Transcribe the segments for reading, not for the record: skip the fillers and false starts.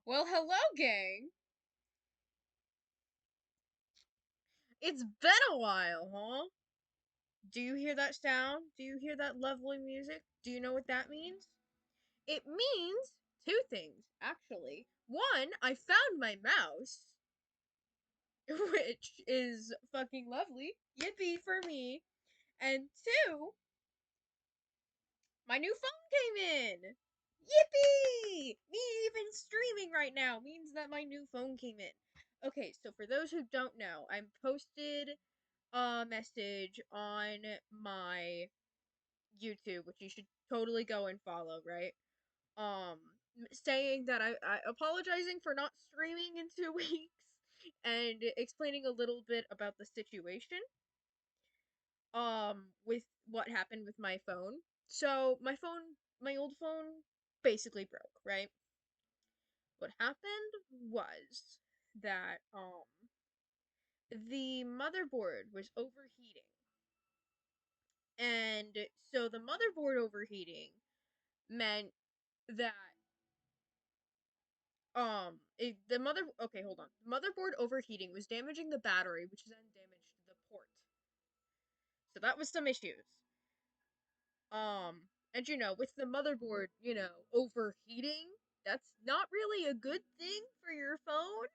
Well, hello, gang. It's been a while, huh? Do you hear that sound? Do you hear that lovely music? Do you know what that means? It means two things, actually. One, I found my mouse, which is fucking lovely. Yippee for me. And two, my new phone came in. Yippee! Me even streaming right now means that my new phone came in. Okay, so for those who don't know, I posted a message on my YouTube, which you should totally go and follow, right? Um, saying that I apologizing for not streaming in 2 weeks and explaining a little bit about the situation with what happened with my phone. So my old phone basically broke, right? What happened was that the motherboard was overheating. And so the motherboard overheating meant that the mother okay, hold on. The motherboard overheating was damaging the battery, which then damaged the port. So that was some issues. And with the motherboard, overheating, that's not really a good thing for your phone.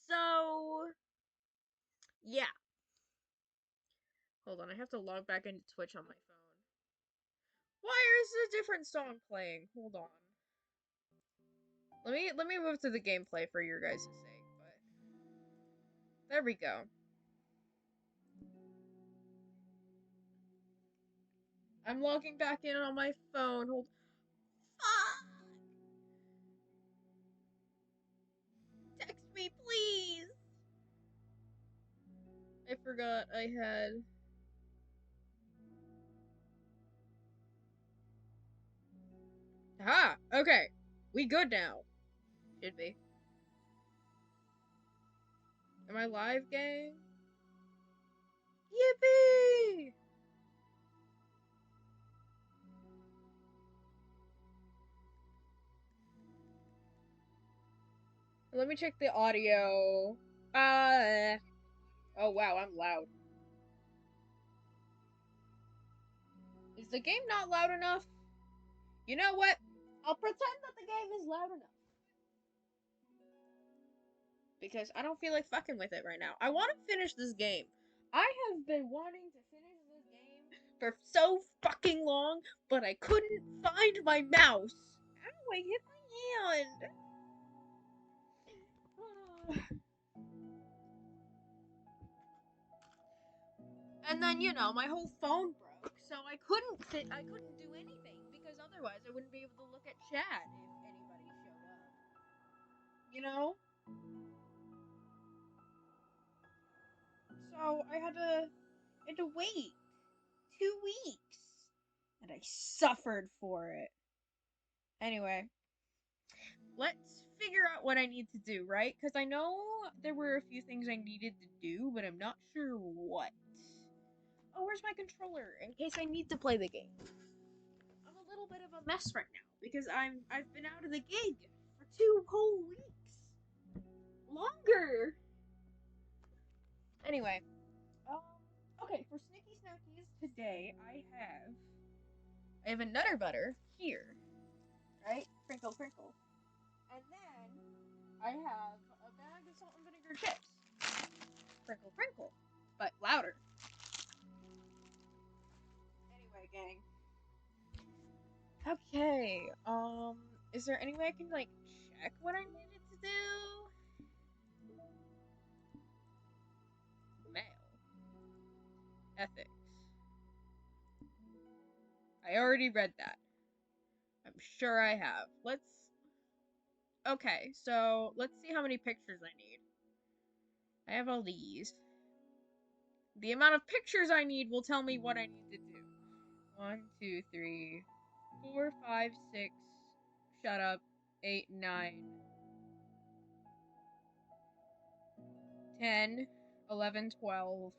So, yeah. Hold on, I have to log back into Twitch on my phone. Why is a different song playing? Hold on. Let me move to the gameplay for your guys' sake, but there we go. I'm logging back in on my phone. Hold. Fuck! Text me, please. I forgot I had. Aha! Okay, we good now. Should be. Am I live, gang? Yippee! Let me check the audio. Oh wow, I'm loud. Is the game not loud enough? You know what? I'll pretend that the game is loud enough. Because I don't feel like fucking with it right now. I want to finish this game. I have been wanting to finish this game for so fucking long, but I couldn't find my mouse. Ow, I hit my hand. And then, my whole phone broke, so I couldn't do anything because otherwise I wouldn't be able to look at chat if anybody showed up. You know? So I had to wait 2 weeks. And I suffered for it. Anyway, let's figure out what I need to do, right? Because I know there were a few things I needed to do, but I'm not sure what. Oh, where's my controller? In case I need to play the game. I'm a little bit of a mess right now because I've been out of the gig for 2 whole weeks. Longer. Anyway, okay, for Snicky Snackies today I have a Nutter Butter here, right? Crinkle, crinkle. And then I have a bag of salt and vinegar chips. Crinkle, crinkle, but louder. Anyway, gang. Okay. Is there any way I can check what I needed to do? Mail. Ethics. I already read that. I'm sure I have. Okay, so let's see how many pictures I need. I have all these. The amount of pictures I need will tell me what I need to do. 1, 2, 3, 4, 5, 6. Shut up. 8, 9. 10, 11, 12,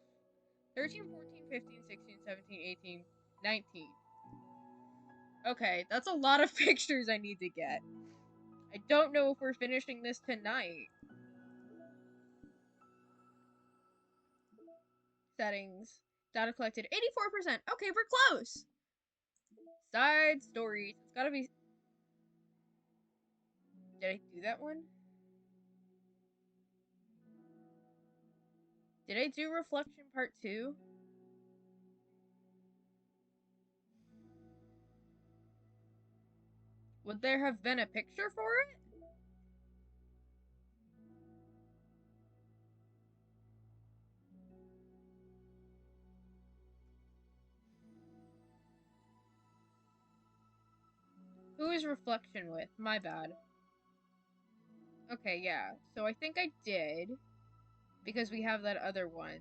13, 14, 15, 16, 17, 18, 19. Okay, that's a lot of pictures I need to get. I don't know if we're finishing this tonight. Settings. Data collected 84%. Okay, we're close. Side stories. It's gotta be. Did I do that one? Did I do reflection part 2? Would there have been a picture for it? Who is reflection with? My bad. Okay, yeah. So I think I did. Because we have that other one.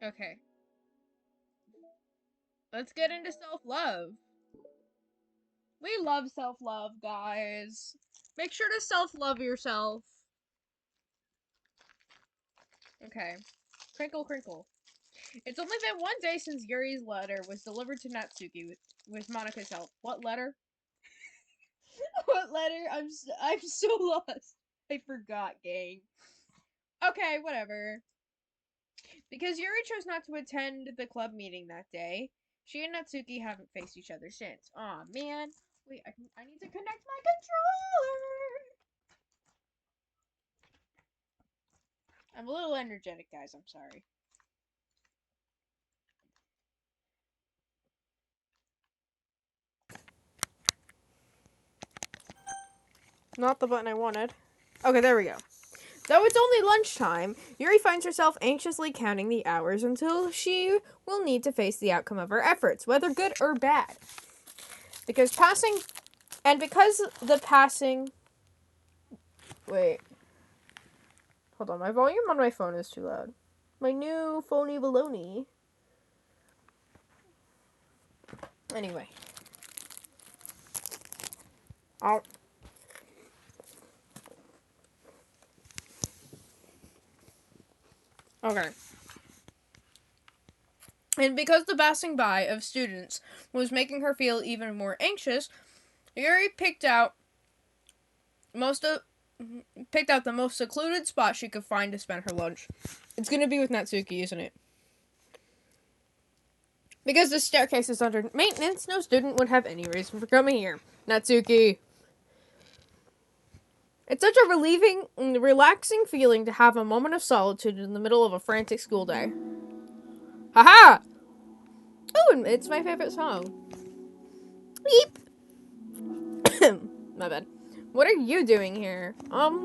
Okay. Let's get into self-love. We love self-love, guys. Make sure to self-love yourself. Okay. Crinkle, crinkle. It's only been one day since Yuri's letter was delivered to Natsuki with Monika's help. What letter? What letter? I'm so lost. I forgot, gang. Okay, whatever. Because Yuri chose not to attend the club meeting that day, she and Natsuki haven't faced each other since. Aw, man. Wait, I need to connect my controller! I'm a little energetic, guys. I'm sorry. Not the button I wanted. Okay, there we go. Though it's only lunchtime, Yuri finds herself anxiously counting the hours until she will need to face the outcome of her efforts, whether good or bad. Because the passing... Wait. Hold on, my volume on my phone is too loud. My new phony baloney. Anyway. Okay. And because the passing by of students was making her feel even more anxious, Yuri picked out the most secluded spot she could find to spend her lunch. It's gonna be with Natsuki, isn't it? Because the staircase is under maintenance, no student would have any reason for coming here. Natsuki. It's such a relaxing feeling to have a moment of solitude in the middle of a frantic school day. Haha! Oh, and it's my favorite song. Beep! My bad. What are you doing here? Yuri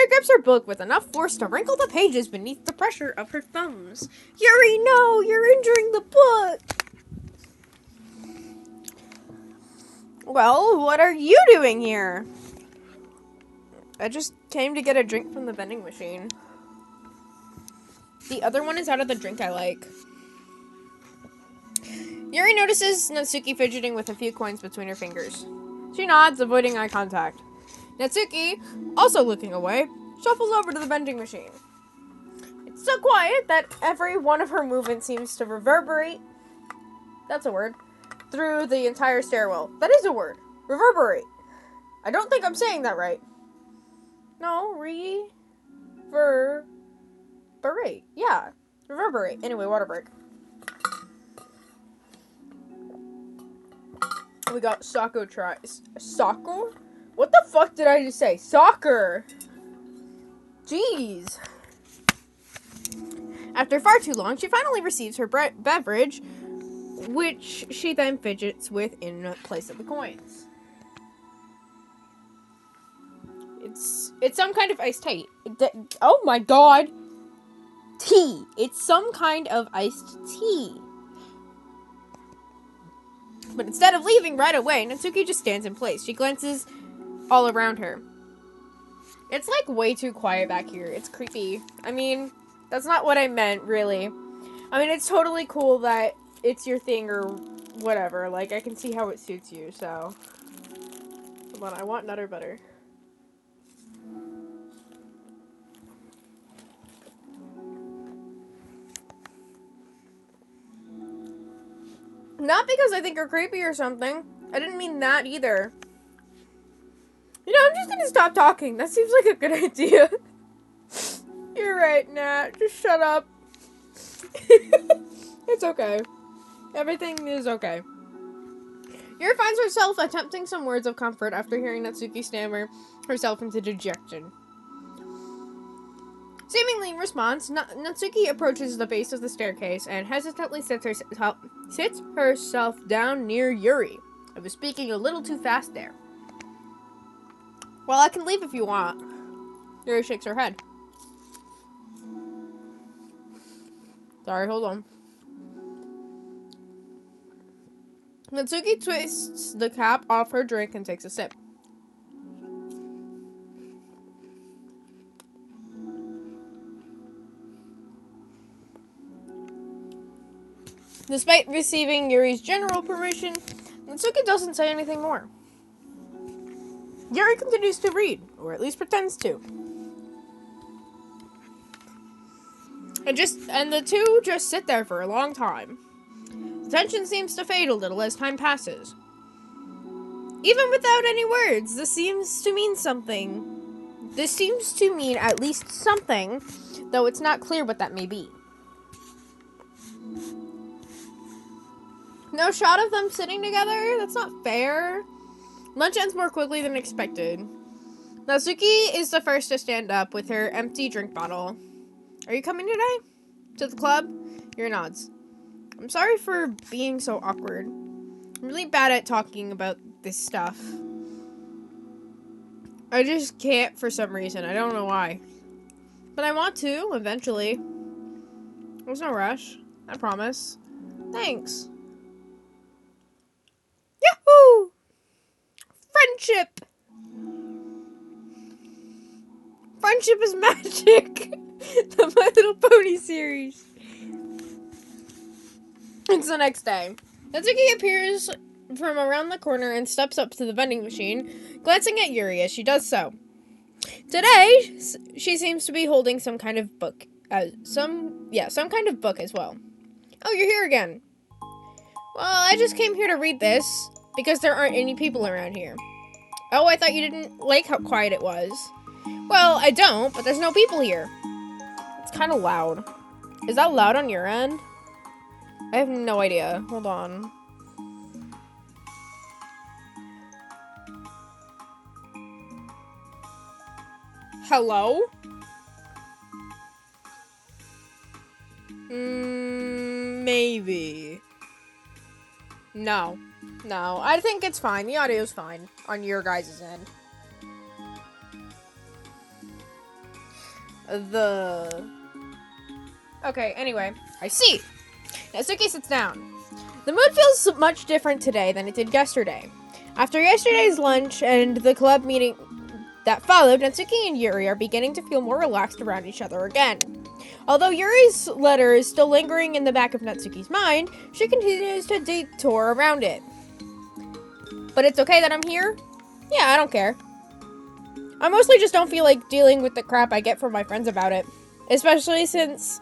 grips her book with enough force to wrinkle the pages beneath the pressure of her thumbs. Yuri, no! You're injuring the book! Well, what are you doing here? I just came to get a drink from the vending machine. The other one is out of the drink I like. Yuri notices Natsuki fidgeting with a few coins between her fingers. She nods, avoiding eye contact. Natsuki, also looking away, shuffles over to the vending machine. It's so quiet that every one of her movements seems to reverberate. That's a word. Through the entire stairwell. That is a word. Reverberate. I don't think I'm saying that right. No, reverberate. Yeah, reverberate. Anyway, water break. We got Soccer tries. Soccer? What the fuck did I just say? Soccer! Jeez. After far too long, she finally receives her beverage, which she then fidgets with in place of the coins. It's some kind of iced tea. Oh my god! Tea! It's some kind of iced tea. But instead of leaving right away, Natsuki just stands in place. She glances all around her. It's like way too quiet back here. It's creepy. I mean, that's not what I meant, really. I mean, it's totally cool that it's your thing or whatever. Like, I can see how it suits you, so. Hold on, I want Nutter Butter. Not because I think you're creepy or something. I didn't mean that either. You know, I'm just gonna stop talking. That seems like a good idea. You're right, Nat. Just shut up. It's okay. Everything is okay. Yuri finds herself attempting some words of comfort after hearing Natsuki stammer herself into dejection. Seemingly in response, Natsuki approaches the base of the staircase and hesitantly sits herself down near Yuri. I was speaking a little too fast there. Well, I can leave if you want. Yuri shakes her head. Sorry, hold on. Natsuki twists the cap off her drink and takes a sip. Despite receiving Yuri's general permission, Natsuki doesn't say anything more. Yuri continues to read, or at least pretends to. And the two just sit there for a long time. The tension seems to fade a little as time passes. Even without any words, this seems to mean something. This seems to mean at least something, though it's not clear what that may be. No shot of them sitting together? That's not fair. Lunch ends more quickly than expected. Natsuki is the first to stand up with her empty drink bottle. Are you coming today? To the club? Yuri nods. I'm sorry for being so awkward. I'm really bad at talking about this stuff. I just can't for some reason. I don't know why. But I want to, eventually. There's no rush. I promise. Thanks. Yahoo! Friendship! Friendship is magic! The My Little Pony series. It's the next day. Natsuki appears from around the corner and steps up to the vending machine, glancing at Yuri as she does so. Today, she seems to be holding some kind of book. Some kind of book as well. Oh, you're here again. Well, I just came here to read this, because there aren't any people around here. Oh, I thought you didn't like how quiet it was. Well, I don't, but there's no people here. It's kind of loud. Is that loud on your end? I have no idea. Hold on. Hello? Maybe. No. No, I think it's fine. The audio's fine on your guys' end. Okay, anyway. I see. Natsuki sits down. The mood feels much different today than it did yesterday. After yesterday's lunch and the club meeting that followed, Natsuki and Yuri are beginning to feel more relaxed around each other again. Although Yuri's letter is still lingering in the back of Natsuki's mind, she continues to detour around it. But it's okay that I'm here? Yeah, I don't care. I mostly just don't feel like dealing with the crap I get from my friends about it. Especially since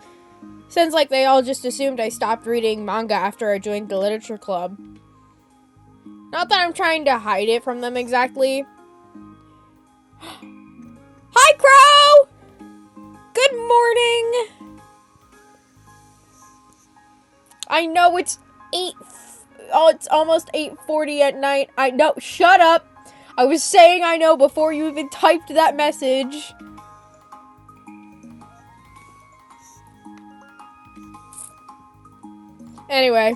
like they all just assumed I stopped reading manga after I joined the literature club. Not that I'm trying to hide it from them exactly. Hi, Crow! Good morning! I know it's it's almost 8:40 at night. I know, shut up! I was saying I know before you even typed that message. Anyway.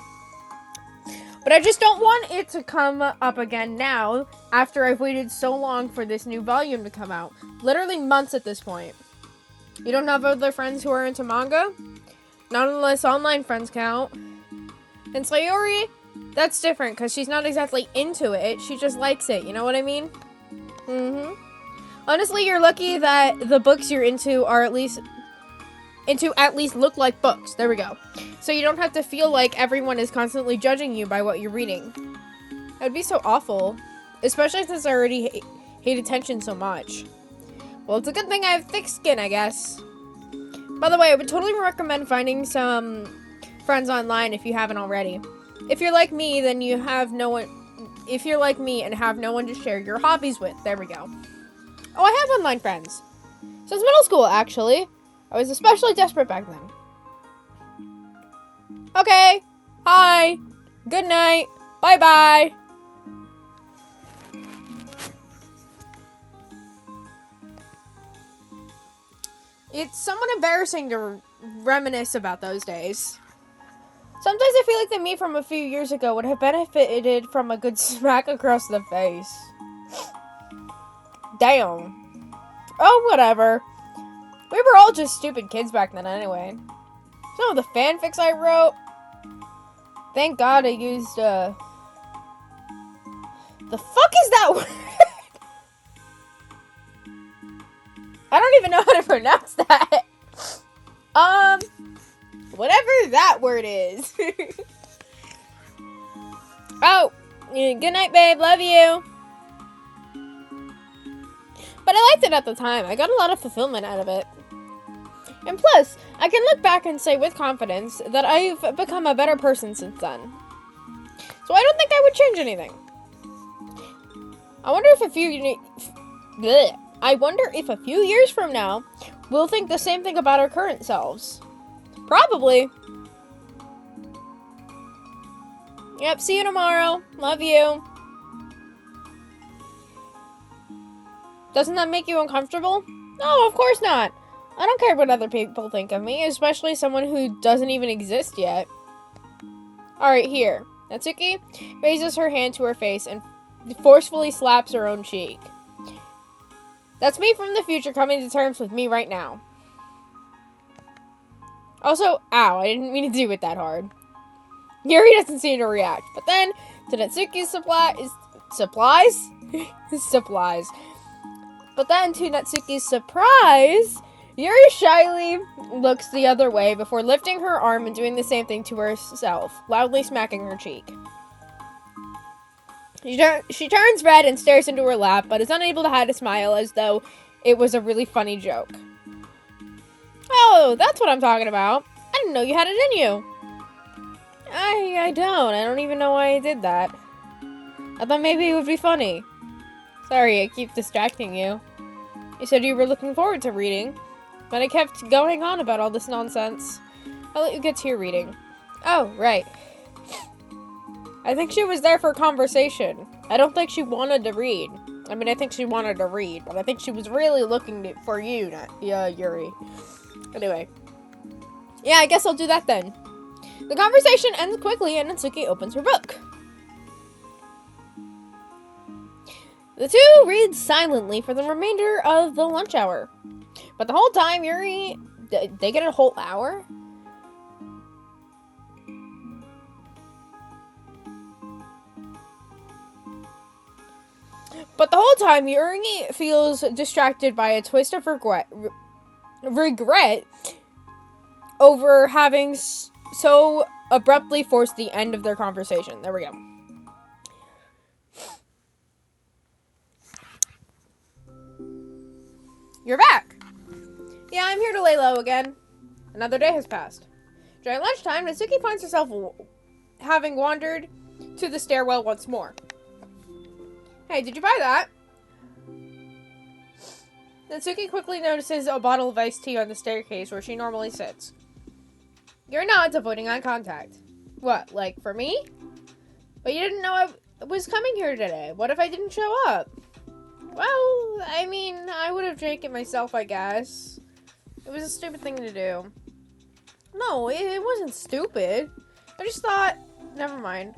But I just don't want it to come up again now, after I've waited so long for this new volume to come out. Literally months at this point. You don't have other friends who are into manga? Not unless online friends count. And Sayori, that's different, because she's not exactly into it, she just likes it, you know what I mean? Honestly, you're lucky that the books you're into are at least... and to at least look like books. There we go. So you don't have to feel like everyone is constantly judging you by what you're reading. That would be so awful. Especially since I already hate attention so much. Well, it's a good thing I have thick skin, I guess. By the way, I would totally recommend finding some friends online if you haven't already. If you're like me, then you have no one... If you're like me and have no one to share your hobbies with. There we go. Oh, I have online friends. Since middle school, actually. I was especially desperate back then. Okay. Hi. Good night. Bye-bye. It's somewhat embarrassing to reminisce about those days. Sometimes I feel like the me from a few years ago would have benefited from a good smack across the face. Damn. Oh, whatever. We were all just stupid kids back then anyway. Some of the fanfics I wrote... Thank God I used, The fuck is that word? I don't even know how to pronounce that. Whatever that word is. Oh, good night, babe. Love you. But I liked it at the time. I got a lot of fulfillment out of it. And plus, I can look back and say with confidence that I've become a better person since then. So I don't think I would change anything. I wonder if a few years from now, we'll think the same thing about our current selves. Probably. Yep, see you tomorrow. Love you. Doesn't that make you uncomfortable? No, of course not. I don't care what other people think of me, especially someone who doesn't even exist yet. Alright, here. Natsuki raises her hand to her face and forcefully slaps her own cheek. That's me from the future coming to terms with me right now. Also, ow, I didn't mean to do it that hard. Yuri doesn't seem to react, but then, to Natsuki's supplies? But then, to Natsuki's surprise, Yuri shyly looks the other way before lifting her arm and doing the same thing to herself, loudly smacking her cheek. She turns red and stares into her lap, but is unable to hide a smile as though it was a really funny joke. Oh, that's what I'm talking about. I didn't know you had it in you. I don't. I don't even know why I did that. I thought maybe it would be funny. Sorry, I keep distracting you. You said you were looking forward to reading, but I kept going on about all this nonsense. I'll let you get to your reading. Oh, right. I think she was there for conversation. I don't think she wanted to read. I mean, I think she wanted to read, but I think she was really looking for you, Yuri. Anyway. Yeah, I guess I'll do that then. The conversation ends quickly and Natsuki opens her book. The two read silently for the remainder of the lunch hour. But the whole time, Yuri... They get a whole hour? But the whole time, Yuri feels distracted by a twist of regret over having so abruptly forced the end of their conversation. There we go. You're back! Yeah, I'm here to lay low again. Another day has passed. During lunchtime, Natsuki finds herself having wandered to the stairwell once more. Hey, did you buy that? Natsuki quickly notices a bottle of iced tea on the staircase where she normally sits. Yuri nods, avoiding eye contact. What, like for me? But you didn't know I was coming here today. What if I didn't show up? Well, I mean, I would have drank it myself, I guess. It was a stupid thing to do. No, it wasn't stupid. I just thought... Never mind.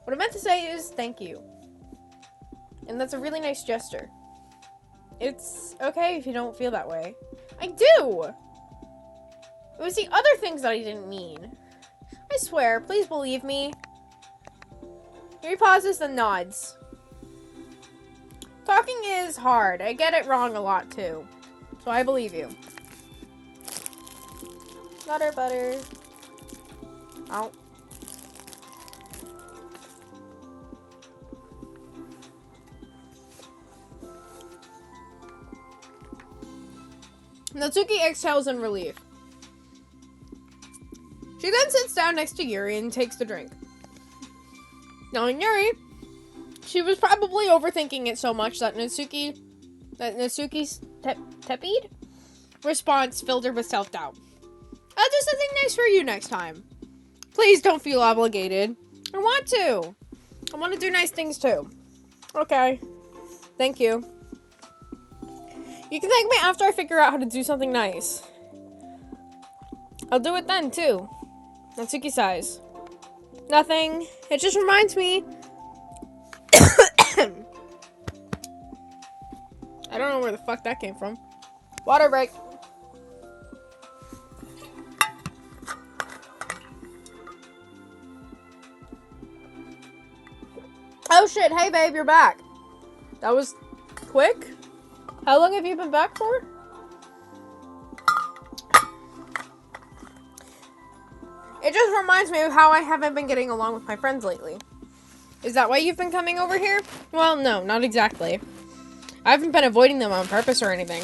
What I meant to say is thank you. And that's a really nice gesture. It's okay if you don't feel that way. I do! It was the other things that I didn't mean. I swear, please believe me. Yuri pauses, then nods. Talking is hard. I get it wrong a lot, too. So I believe you. Butter. Ow. Natsuki exhales in relief. She then sits down next to Yuri and takes the drink. Knowing Yuri, she was probably overthinking it so much that Natsuki's tepid response filled her with self-doubt. I'll do something nice for you next time. Please don't feel obligated. I want to do nice things too. Okay. Thank you. You can thank me after I figure out how to do something nice. I'll do it then too. Natsuki sighs. Nothing. It just reminds me. I don't know where the fuck that came from. Water break. Oh shit, hey babe, you're back. That was quick. How long have you been back for? It just reminds me of how I haven't been getting along with my friends lately. Is that why you've been coming over here? Well, no, not exactly. I haven't been avoiding them on purpose or anything.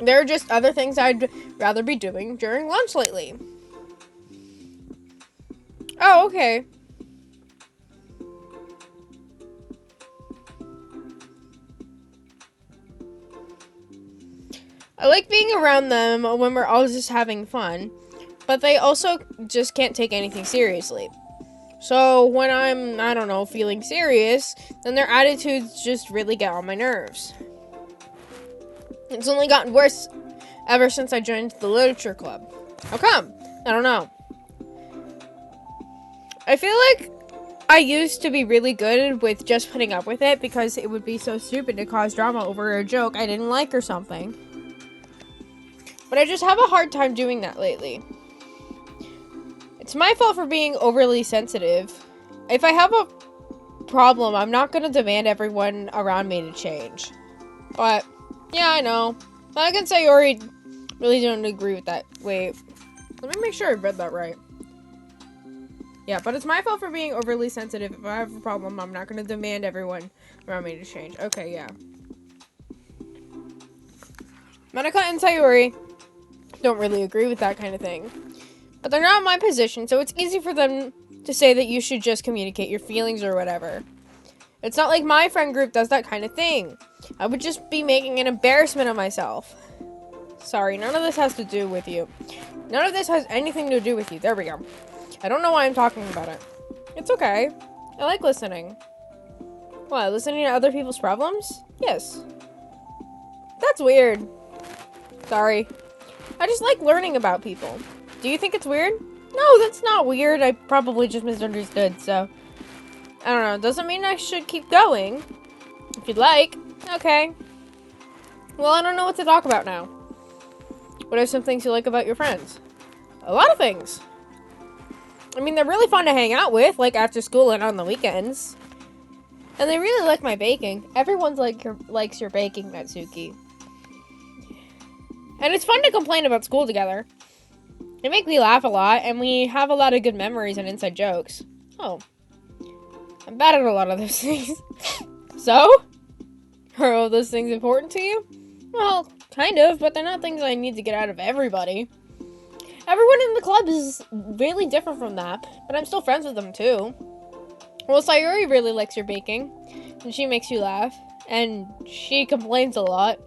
There are just other things I'd rather be doing during lunch lately. Oh, okay. I like being around them when we're all just having fun, but they also just can't take anything seriously. So when I'm, I don't know, feeling serious, then their attitudes just really get on my nerves. It's only gotten worse ever since I joined the literature club. How come? I don't know. I feel like I used to be really good with just putting up with it because it would be so stupid to cause drama over a joke I didn't like or something. But I just have a hard time doing that lately. It's my fault for being overly sensitive. If I have a problem, I'm not going to demand everyone around me to change. But, yeah, I know. I can say Ori really don't agree with that. Wait, let me make sure I read that right. Yeah, but it's my fault for being overly sensitive. If I have a problem, I'm not going to demand everyone around me to change. Okay, yeah. Manaka and Sayori don't really agree with that kind of thing. But they're not in my position, so it's easy for them to say that you should just communicate your feelings or whatever. It's not like my friend group does that kind of thing. I would just be making an embarrassment of myself. Sorry, none of this has to do with you. None of this has anything to do with you. There we go. I don't know why I'm talking about it. It's okay. I like listening. What, listening to other people's problems? Yes. That's weird. Sorry. I just like learning about people. Do you think it's weird? No, that's not weird. I probably just misunderstood, so. I don't know. Doesn't mean I should keep going. If you'd like. Okay. Well, I don't know what to talk about now. What are some things you like about your friends? A lot of things. I mean, they're really fun to hang out with, like after school and on the weekends. And they really like my baking. Everyone's likes your baking, Natsuki. And it's fun to complain about school together. They make me laugh a lot, and we have a lot of good memories and inside jokes. Oh. I'm bad at a lot of those things. So? Are all those things important to you? Well, kind of, but they're not things I need to get out of everybody. Everyone in the club is really different from that, but I'm still friends with them too. Well, Sayuri really likes your baking, and she makes you laugh, and she complains a lot.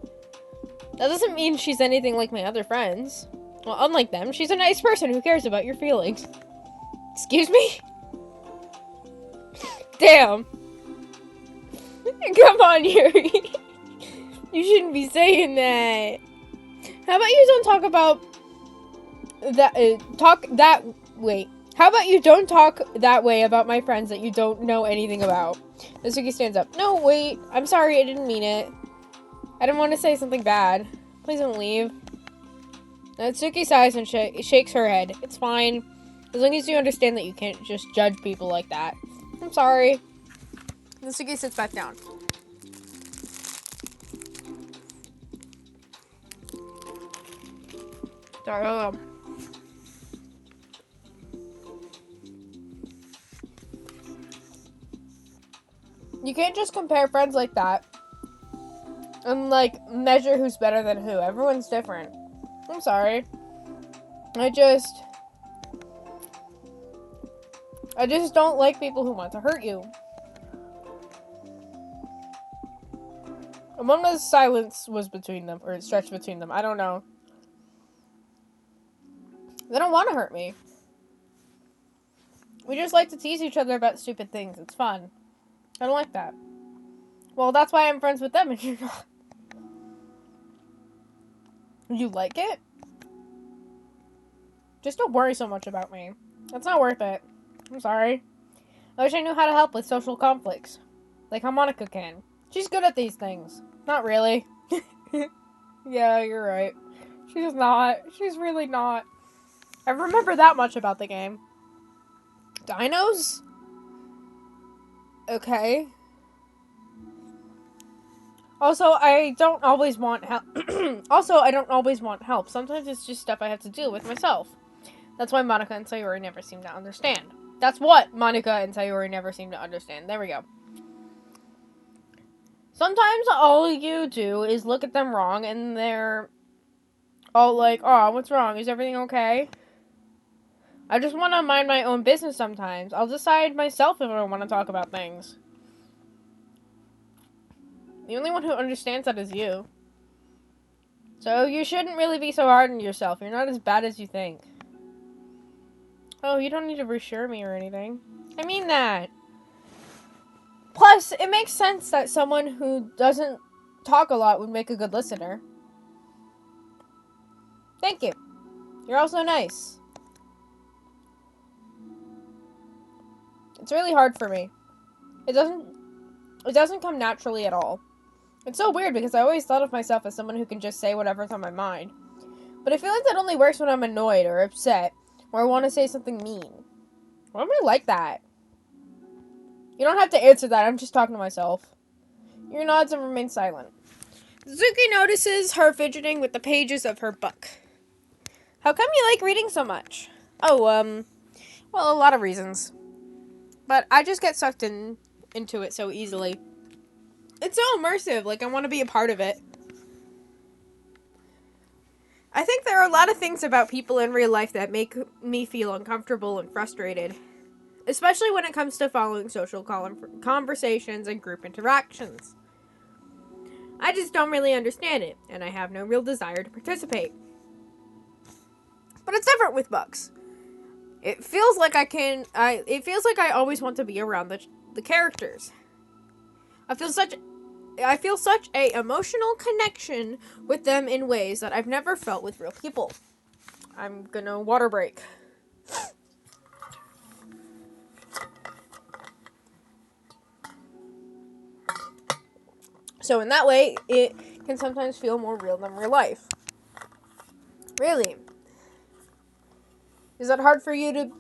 That doesn't mean she's anything like my other friends. Well, unlike them, she's a nice person who cares about your feelings. Excuse me? Damn. Come on, Yuri. You shouldn't be saying that. How about you don't talk about that, wait. How about you don't talk that way about my friends that you don't know anything about? Natsuki stands up. No, wait. I'm sorry, I didn't mean it. I didn't want to say something bad. Please don't leave. Natsuki sighs and shakes her head. It's fine. As long as you understand that you can't just judge people like that. I'm sorry. Natsuki sits back down. Sorry, hold on. You can't just compare friends like that and, like, measure who's better than who. Everyone's different. I'm sorry. I just don't like people who want to hurt you. A moment of silence was between them, or it stretched between them. I don't know. They don't want to hurt me. We just like to tease each other about stupid things. It's fun. I don't like that. Well, that's why I'm friends with them and you're not. You like it? Just don't worry so much about me. That's not worth it. I'm sorry. I wish I knew how to help with social conflicts. Like how Monica can. She's good at these things. Not really. Yeah, you're right. She's not. She's really not. I remember that much about the game. Dinos? Okay. Also, I don't always want help. Sometimes it's just stuff I have to deal with myself. That's why Monica and Sayori never seem to understand. That's what Monica and Sayori never seem to understand. There we go. Sometimes all you do is look at them wrong and they're all like, oh, what's wrong? Is everything okay? I just want to mind my own business sometimes. I'll decide myself if I want to talk about things. The only one who understands that is you. So you shouldn't really be so hard on yourself. You're not as bad as you think. Oh, you don't need to reassure me or anything. I mean that. Plus, it makes sense that someone who doesn't talk a lot would make a good listener. Thank you. You're also nice. It's really hard for me. It doesn't come naturally at all. It's so weird because I always thought of myself as someone who can just say whatever's on my mind. But I feel like that only works when I'm annoyed or upset or I want to say something mean. Why am I like that? You don't have to answer that. I'm just talking to myself. Your nods and remain silent. Zuki notices her fidgeting with the pages of her book. How come you like reading so much? Oh, well, a lot of reasons. But I just get sucked into it so easily. It's so immersive, like I want to be a part of it. I think there are a lot of things about people in real life that make me feel uncomfortable and frustrated. Especially when it comes to following social conversations and group interactions. I just don't really understand it, and I have no real desire to participate. But it's different with books. It feels like I always want to be around the characters. I feel such a emotional connection with them in ways that I've never felt with real people. I'm gonna water break. So in that way, it can sometimes feel more real than real life. Really? Is that hard for you to...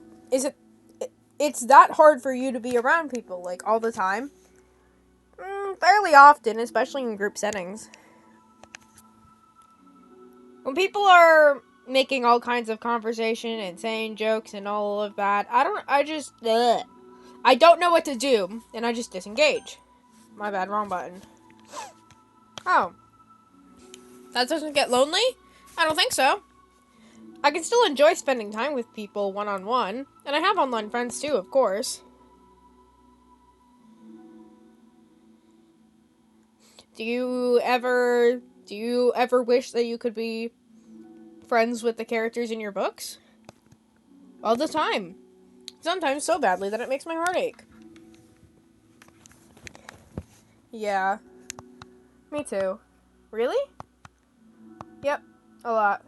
It's that hard for you to be around people, like, all the time? Fairly often, especially in group settings. When people are making all kinds of conversation and saying jokes and all of that, I don't know what to do, and I just disengage. My bad, wrong button. Oh. That doesn't get lonely? I don't think so. I can still enjoy spending time with people one-on-one, and I have online friends too, of course. Do you ever wish that you could be friends with the characters in your books? All the time. Sometimes so badly that it makes my heart ache. Yeah. Me too. Really? Yep. A lot.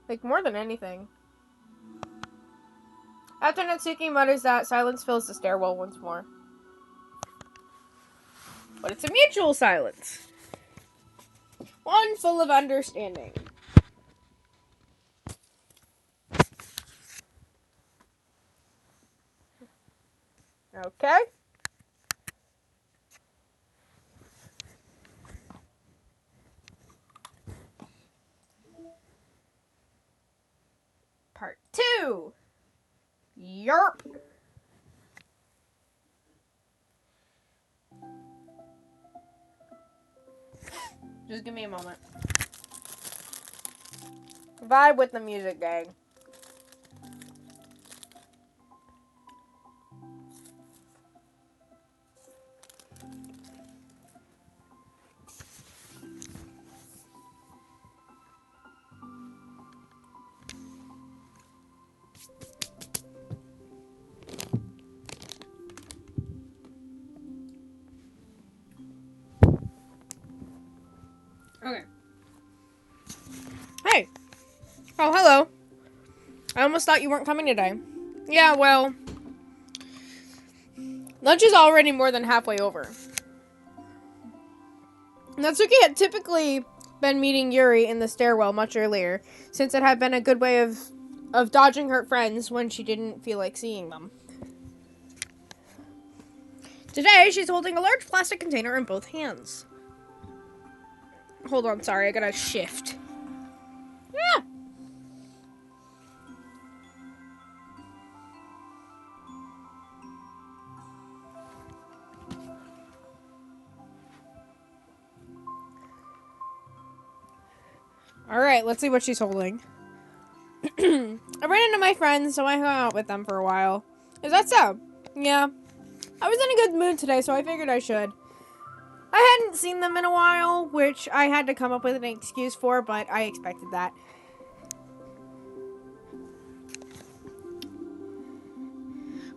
Like, more than anything. After Natsuki mutters that, silence fills the stairwell once more. But it's a mutual silence. One full of understanding. Okay? Part 2. Yerp. Just give me a moment. Vibe with the music, gang. Okay. Hey. Oh, hello. I almost thought you weren't coming today. Yeah, well, lunch is already more than halfway over. Natsuki had typically been meeting Yuri in the stairwell much earlier, since it had been a good way of dodging her friends when she didn't feel like seeing them. Today, she's holding a large plastic container in both hands. Hold on, sorry, I gotta shift. Yeah. Alright, let's see what she's holding. I ran into my friends, so I hung out with them for a while. Is that so? Yeah. I was in a good mood today, so I figured I should. I hadn't seen them in a while, which I had to come up with an excuse for, but I expected that.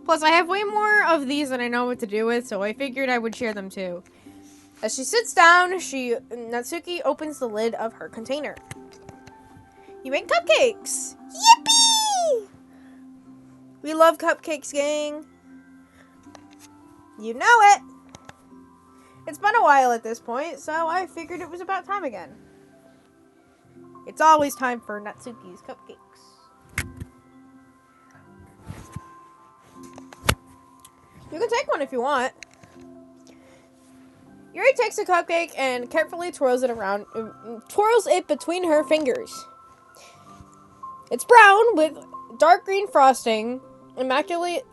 Plus, I have way more of these than I know what to do with, so I figured I would share them too. As she sits down, Natsuki opens the lid of her container. You make cupcakes! Yippee! We love cupcakes, gang. You know it. It's been a while at this point, so I figured it was about time again. It's always time for Natsuki's cupcakes. You can take one if you want. Yuri takes a cupcake and carefully twirls it between her fingers. It's brown with dark green frosting, immaculate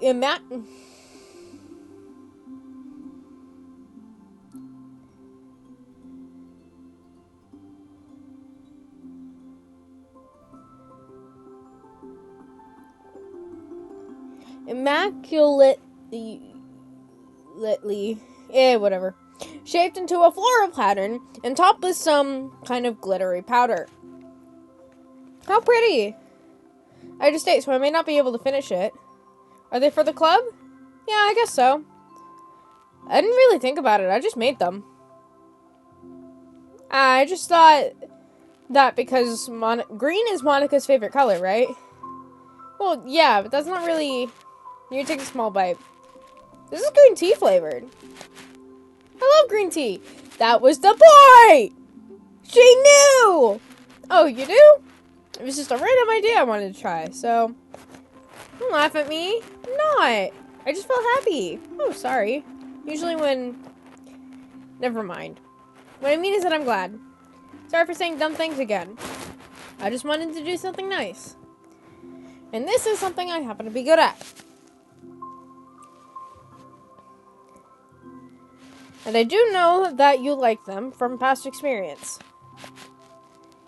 whatever, shaped into a floral pattern and topped with some kind of glittery powder. How pretty! I just ate, so I may not be able to finish it. Are they for the club? Yeah, I guess so. I didn't really think about it. I just made them. I just thought that because green is Monica's favorite color, right? Well, yeah, but that's not really... You take a small bite. This is green tea flavored. I love green tea. That was the point! She knew! Oh, you do? It was just a random idea I wanted to try, so... Don't laugh at me. I'm not. I just felt happy. Oh, sorry. Usually when... Never mind. What I mean is that I'm glad. Sorry for saying dumb things again. I just wanted to do something nice. And this is something I happen to be good at. And I do know that you like them from past experience.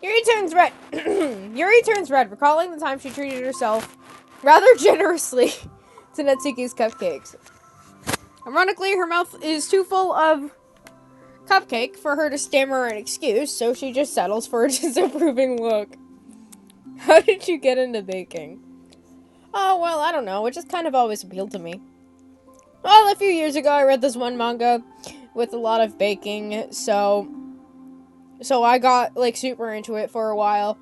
Yuri turns red. Yuri turns red, recalling the time she treated herself rather generously to Natsuki's cupcakes. Ironically, her mouth is too full of cupcake for her to stammer an excuse, so she just settles for a disapproving look. How did you get into baking? Oh, well, I don't know. It just kind of always appealed to me. Well, a few years ago, I read this one manga with a lot of baking, so I got, like, super into it for a while.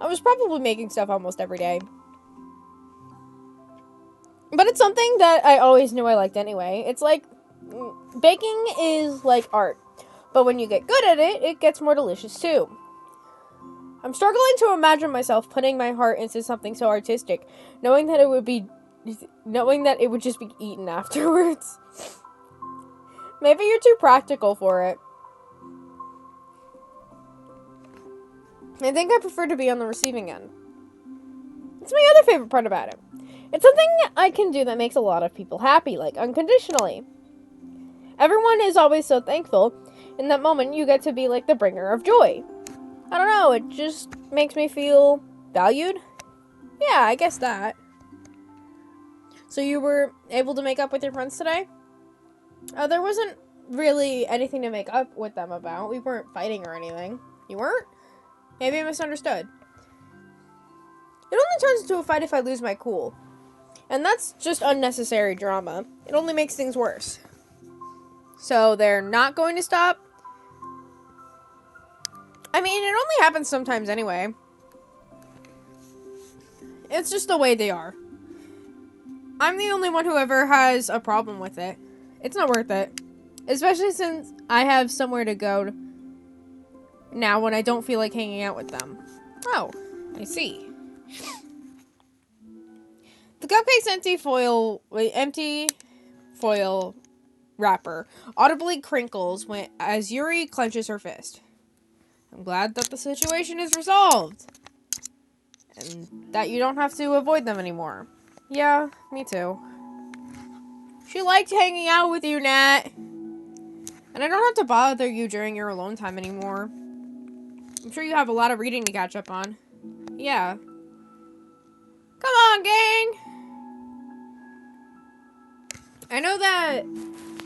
I was probably making stuff almost every day. But it's something that I always knew I liked anyway. It's like, baking is like art. But when you get good at it, it gets more delicious too. I'm struggling to imagine myself putting my heart into something so artistic, knowing that it would just be eaten afterwards. Maybe you're too practical for it. I think I prefer to be on the receiving end. It's my other favorite part about it. It's something I can do that makes a lot of people happy, like unconditionally. Everyone is always so thankful, In that moment, you get to be like the bringer of joy. I don't know, it just makes me feel valued. Yeah, I guess that. So you were able to make up with your friends today? There wasn't really anything to make up with them about. We weren't fighting or anything. You weren't? Maybe I misunderstood. It only turns into a fight if I lose my cool. And that's just unnecessary drama. It only makes things worse. So they're not going to stop? I mean, it only happens sometimes anyway. It's just the way they are. I'm the only one who ever has a problem with it. It's not worth it. Especially since I have somewhere to go now when I don't feel like hanging out with them. Oh, I see. The cupcake's empty foil wrapper audibly crinkles as Yuri clenches her fist. I'm glad that the situation is resolved. And that you don't have to avoid them anymore. Yeah, me too. She liked hanging out with you, Nat. And I don't have to bother you during your alone time anymore. I'm sure you have a lot of reading to catch up on. Yeah. Come on, gang! I know that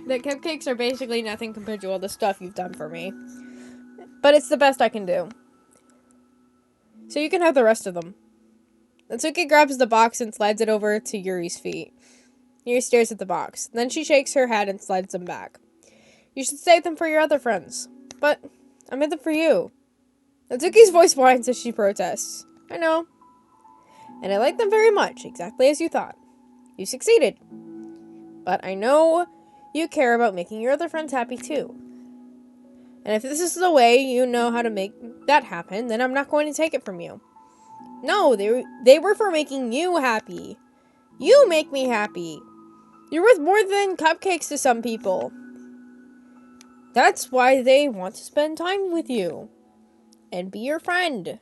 cupcakes are basically nothing compared to all the stuff you've done for me. But it's the best I can do. So you can have the rest of them. Natsuki grabs the box and slides it over to Yuri's feet. Yuri stares at the box. Then she shakes her head and slides them back. You should save them for your other friends. But I made them for you. Natsuki's voice whines as she protests. I know. And I like them very much, exactly as you thought. You succeeded. But I know you care about making your other friends happy too. And if this is the way you know how to make that happen, then I'm not going to take it from you. No, they were for making you happy. You make me happy. You're worth more than cupcakes to some people. That's why they want to spend time with you. And be your friend.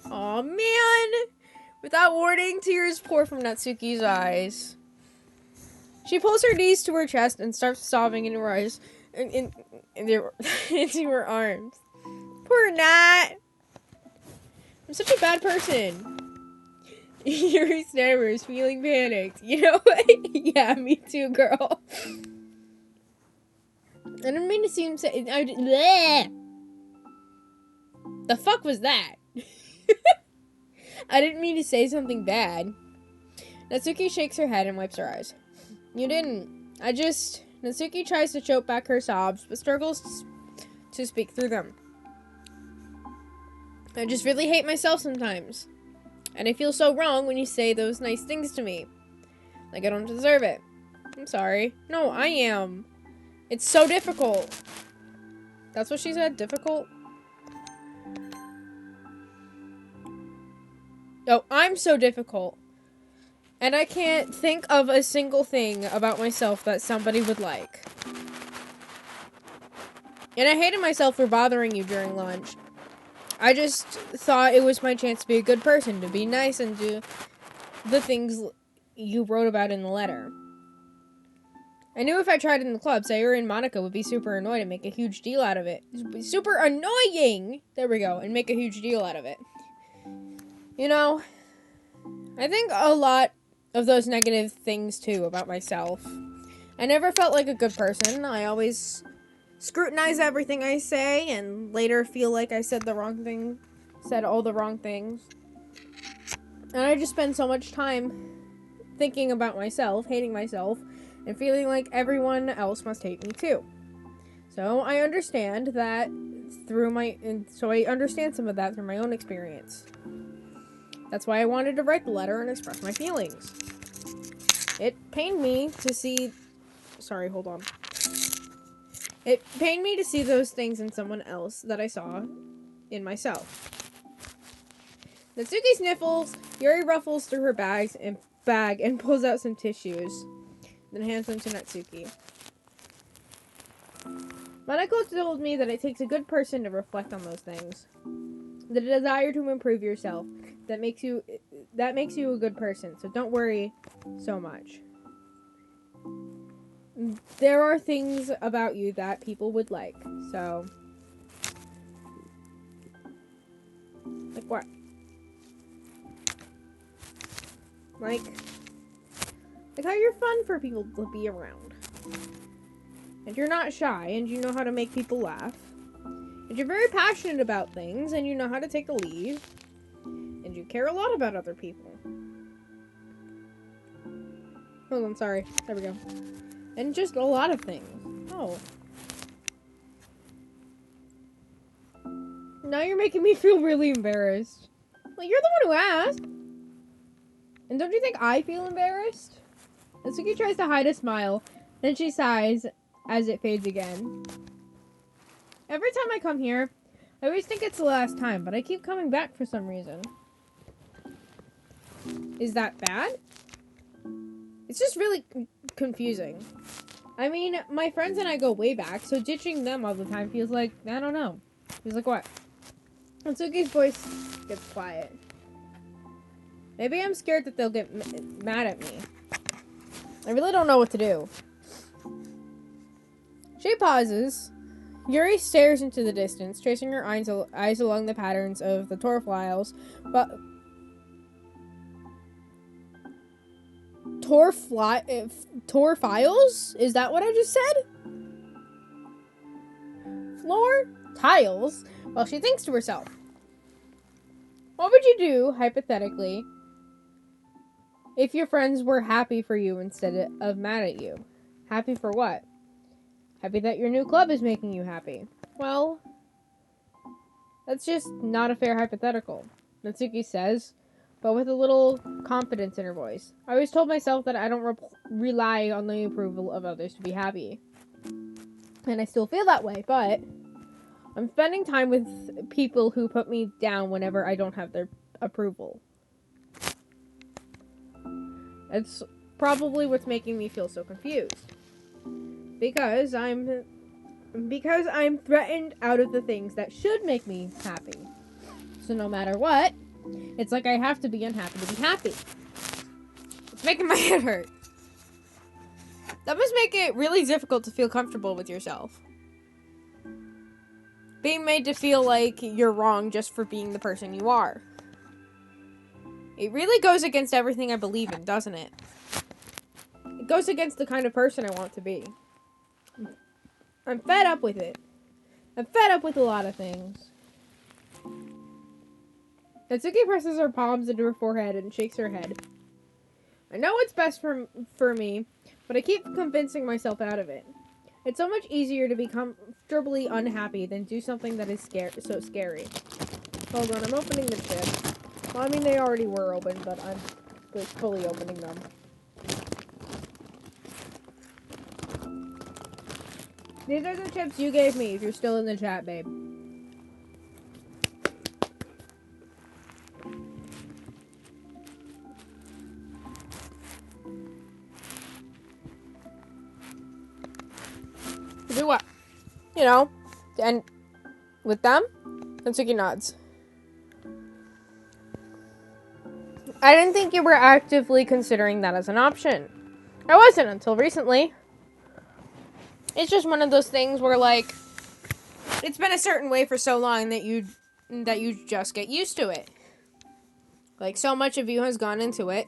Aw, man. Without warning, tears pour from Natsuki's eyes. She pulls her knees to her chest and starts sobbing into her eyes, into her arms. Poor Nat. I'm such a bad person. Yuri stammers, feeling panicked. You know what? Yeah, me too, girl. I didn't mean to seem bleh. The fuck was that? I didn't mean to say something bad. Natsuki shakes her head and wipes her eyes. You didn't. Natsuki tries to choke back her sobs, but struggles to speak through them. I just really hate myself sometimes. And I feel so wrong when you say those nice things to me. Like I don't deserve it. I'm sorry. No, I am. It's so difficult. That's what she said? Difficult? Oh, I'm so difficult. And I can't think of a single thing about myself that somebody would like. And I hated myself for bothering you during lunch. I just thought it was my chance to be a good person, to be nice and do the things you wrote about in the letter. I knew if I tried it in the club, Sayuri and Monica would be super annoyed and make a huge deal out of it. Super annoying! There we go, and make a huge deal out of it. You know, I think a lot of those negative things, too, about myself. I never felt like a good person. I always scrutinize everything I say and later feel like I said all the wrong things. And I just spend so much time thinking about myself, hating myself, and feeling like everyone else must hate me too. So I understand that I understand some of that through my own experience. That's why I wanted to write the letter and express my feelings. It pained me to see... Sorry, hold on. It pained me to see those things in someone else that I saw in myself. Natsuki sniffles, Yuri ruffles through her bag and pulls out some tissues, then hands them to Natsuki. Manako told me that it takes a good person to reflect on those things. The desire to improve yourself that makes you a good person, so don't worry so much. there are things about you that people would like. So, like what? Like how you're fun for people to be around. And you're not shy, and you know how to make people laugh. And you're very passionate about things, and you know how to take the lead. And you care a lot about other people. Hold on, sorry. There we go. And just a lot of things. Oh. Now you're making me feel really embarrassed. Well, you're the one who asked. And don't you think I feel embarrassed? Natsuki tries to hide a smile, then she sighs as it fades again. Every time I come here, I always think it's the last time, but I keep coming back for some reason. Is that bad? It's just really confusing. I mean, my friends and I go way back, so ditching them all the time feels like, I don't know. Feels like what? Natsuki's voice gets quiet. Maybe I'm scared that they'll get mad at me. I really don't know what to do. She pauses. Yuri stares into the distance, tracing her eyes along the patterns of the Torfiles, but Torfiles? Is that what I just said? Floor? Tiles? Well, she thinks to herself. What would you do, hypothetically, if your friends were happy for you instead of mad at you? Happy for what? Happy that your new club is making you happy. Well, that's just not a fair hypothetical, Natsuki says, but with a little confidence in her voice. I always told myself that I don't rely on the approval of others to be happy. And I still feel that way, but I'm spending time with people who put me down whenever I don't have their approval. It's probably what's making me feel so confused. Because I'm threatened out of the things that should make me happy. So no matter what, it's like I have to be unhappy to be happy. It's making my head hurt. That must make it really difficult to feel comfortable with yourself. Being made to feel like you're wrong just for being the person you are. It really goes against everything I believe in, doesn't it? It goes against the kind of person I want to be. I'm fed up with it. I'm fed up with a lot of things. Natsuki presses her palms into her forehead and shakes her head. I know what's best for me, but I keep convincing myself out of it. It's so much easier to be comfortably unhappy than do something that is so scary. Hold on, I'm opening the chips. Well, I mean, they already were open, but I'm fully opening them. These are the chips you gave me if you're still in the chat, babe. To do what? You know, and with them, Natsuki nods. I didn't think you were actively considering that as an option. I wasn't until recently. It's just one of those things where, like, it's been a certain way for so long that you just get used to it. Like, so much of you has gone into it.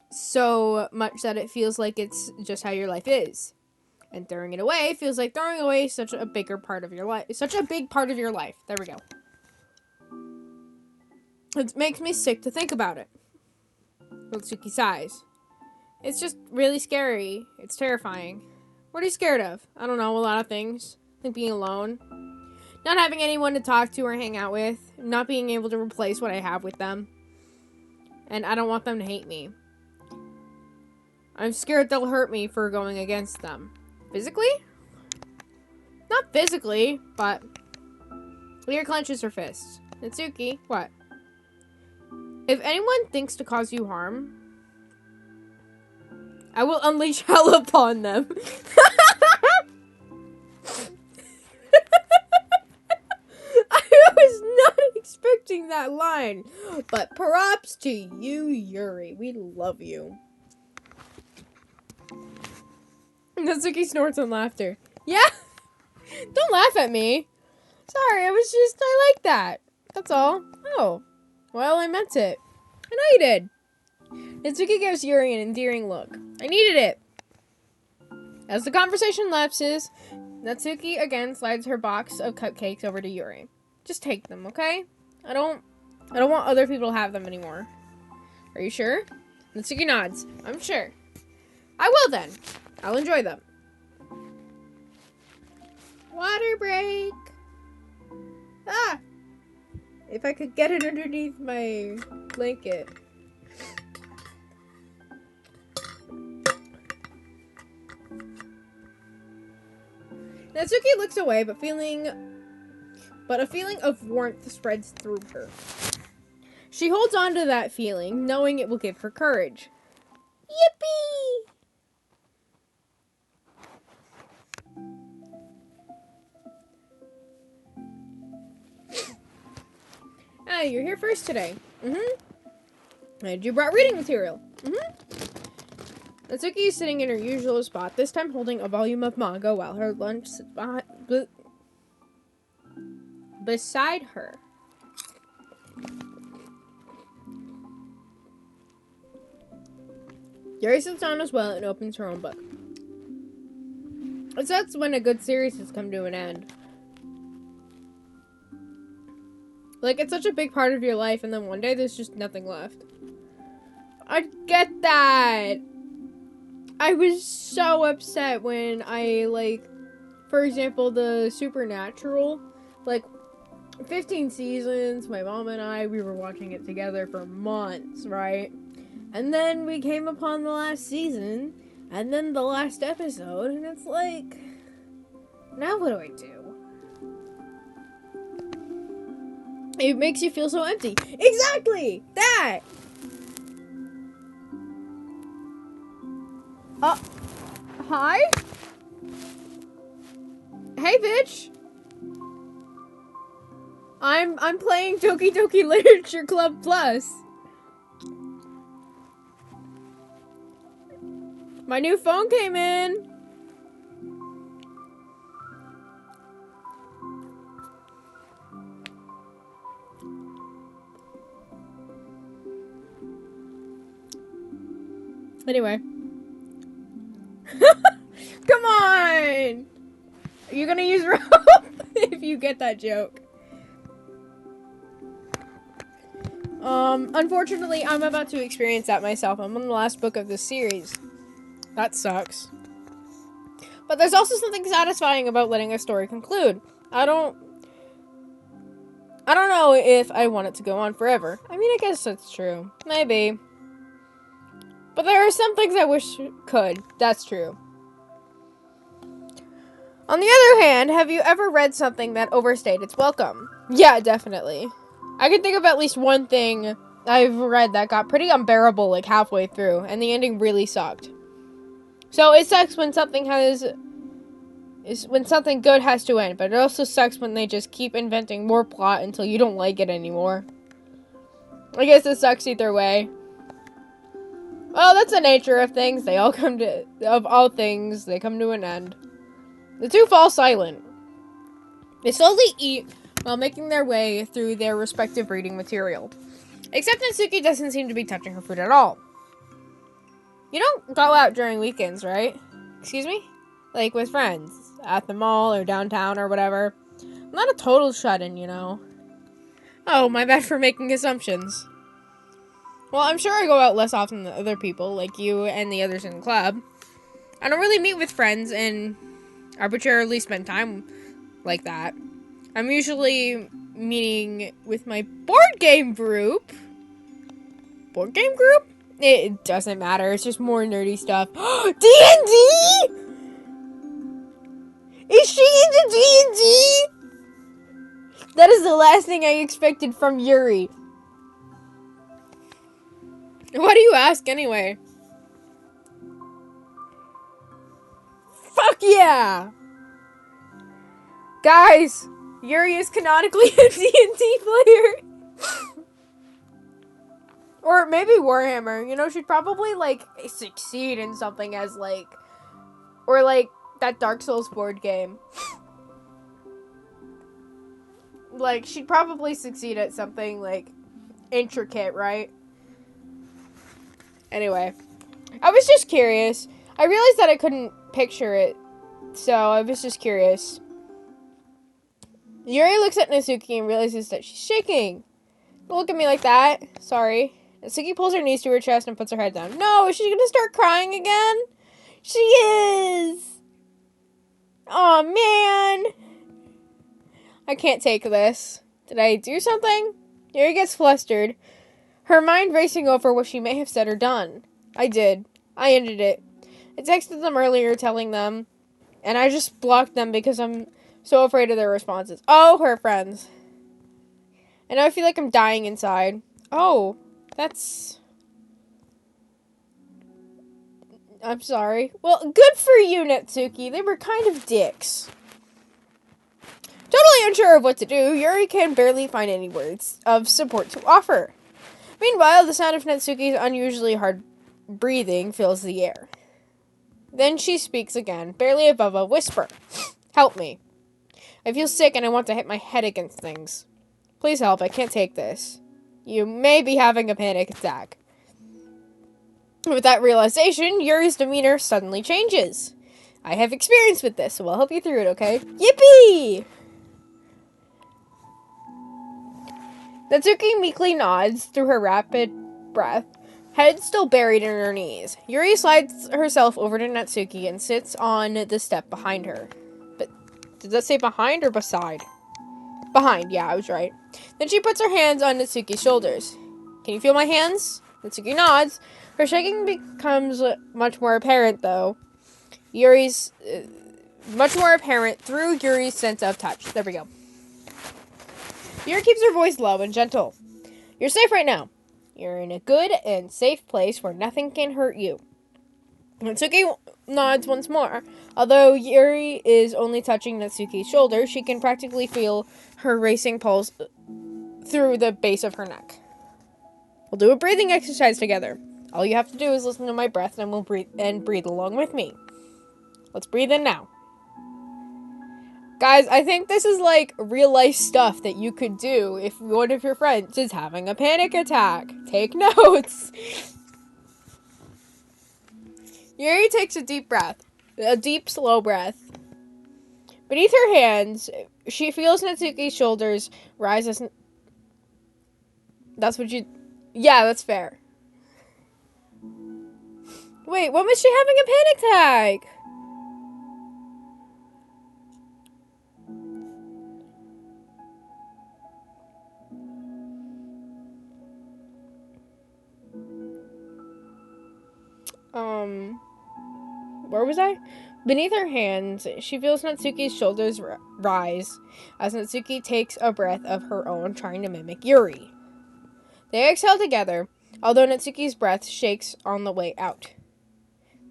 So much that it feels like it's just how your life is. And throwing it away feels like throwing away such a bigger part of your life. Such a big part of your life. There we go. It makes me sick to think about it. Natsuki sighs. It's just really scary. It's terrifying. What are you scared of? I don't know, a lot of things. I think being alone. Not having anyone to talk to or hang out with. Not being able to replace what I have with them. And I don't want them to hate me. I'm scared they'll hurt me for going against them. Physically? Not physically, but Lear clenches her fists. Natsuki, what? If anyone thinks to cause you harm, I will unleash hell upon them. I was not expecting that line, but props to you, Yuri. We love you. Natsuki snorts in laughter. Yeah? Don't laugh at me. Sorry, I like that. That's all. Oh. Well, I meant it. I know you did. Natsuki gives Yuri an endearing look. I needed it. As the conversation lapses, Natsuki again slides her box of cupcakes over to Yuri. Just take them, okay? I don't want other people to have them anymore. Are you sure? Natsuki nods. I'm sure. I will then. I'll enjoy them. Water break. Ah! If I could get it underneath my blanket. Natsuki looks away, but a feeling of warmth spreads through her. She holds on to that feeling, knowing it will give her courage. Yippee! Ah, you're here first today. And you brought reading material. Natsuki is sitting in her usual spot, this time holding a volume of manga while her lunch sits beside her. Yuri sits down as well and opens her own book. So that's when a good series has come to an end. Like, it's such a big part of your life, and then one day there's just nothing left. I get that! I was so upset when for example, the Supernatural, 15 seasons, my mom and I, we were watching it together for months, right? And then we came upon the last season, and then the last episode, and it's like, now what do I do? It makes you feel so empty. Exactly! That! Hi? Hey, bitch! I'm playing Doki Literature Club Plus. My new phone came in. Anyway. Come on! Are you gonna use rope? If you get that joke. Unfortunately, I'm about to experience that myself. I'm on the last book of this series. That sucks. But there's also something satisfying about letting a story conclude. I don't know if I want it to go on forever. I mean, I guess that's true. Maybe. But there are some things I wish could. That's true. On the other hand, have you ever read something that overstayed its welcome? Yeah, definitely. I can think of at least one thing I've read that got pretty unbearable halfway through, and the ending really sucked. So it sucks when something good has to end, but it also sucks when they just keep inventing more plot until you don't like it anymore. I guess it sucks either way. Well, that's the nature of things. They all come to an end. The two fall silent. They slowly eat while making their way through their respective reading material. Except Natsuki doesn't seem to be touching her food at all. You don't go out during weekends, right? Excuse me? With friends. At the mall or downtown or whatever. I'm not a total shut-in, you know. Oh, my bad for making assumptions. Well, I'm sure I go out less often than other people, like you and the others in the club. I don't really meet with friends and arbitrarily spend time like that. I'm usually meeting with my board game group. Board game group? It doesn't matter. It's just more nerdy stuff. D&D? Is she into D&D? That is the last thing I expected from Yuri. Why do you ask anyway? Fuck yeah! Guys, Yuri is canonically a D&D player. Or maybe Warhammer. You know, she'd probably, succeed in something as, Or, like, that Dark Souls board game. Like, she'd probably succeed at something, like, intricate, right? Anyway. I was just curious. I realized that I couldn't picture it. So, I was just curious. Yuri looks at Natsuki and realizes that she's shaking. Don't look at me like that. Sorry. Natsuki pulls her knees to her chest and puts her head down. No, is she gonna start crying again? She is! Oh man! I can't take this. Did I do something? Yuri gets flustered, her mind racing over what she may have said or done. I did. I ended it. I texted them earlier telling them, and I just blocked them because I'm so afraid of their responses. Oh, her friends. And now I feel like I'm dying inside. Oh, that's... I'm sorry. Well, good for you, Natsuki. They were kind of dicks. Totally unsure of what to do, Yuri can barely find any words of support to offer. Meanwhile, the sound of Natsuki's unusually hard breathing fills the air. Then she speaks again, barely above a whisper. Help me. I feel sick and I want to hit my head against things. Please help, I can't take this. You may be having a panic attack. With that realization, Yuri's demeanor suddenly changes. I have experience with this, so I'll help you through it, okay? Yippee! Natsuki meekly nods through her rapid breath, head still buried in her knees. Yuri slides herself over to Natsuki and sits on the step behind her. But did that say behind or beside? Behind, yeah, I was right. Then she puts her hands on Natsuki's shoulders. Can you feel my hands? Natsuki nods. Her shaking becomes much more apparent, though. Much more apparent through Yuri's sense of touch. There we go. Yuri keeps her voice low and gentle. You're safe right now. You're in a good and safe place where nothing can hurt you. Natsuki nods once more. Although Yuri is only touching Natsuki's shoulder, she can practically feel her racing pulse through the base of her neck. We'll do a breathing exercise together. All you have to do is listen to my breath and we'll breathe along with me. Let's breathe in now. Guys, I think this is like real life stuff that you could do if one of your friends is having a panic attack. Take notes. Yuri takes a deep breath. A deep, slow breath. Beneath her hands, she feels Natsuki's shoulders rise as... That's what you... Yeah, that's fair. Wait, when was she having a panic attack? Where was I? Beneath her hands, she feels Natsuki's shoulders rise as Natsuki takes a breath of her own, trying to mimic Yuri. They exhale together, although Natsuki's breath shakes on the way out.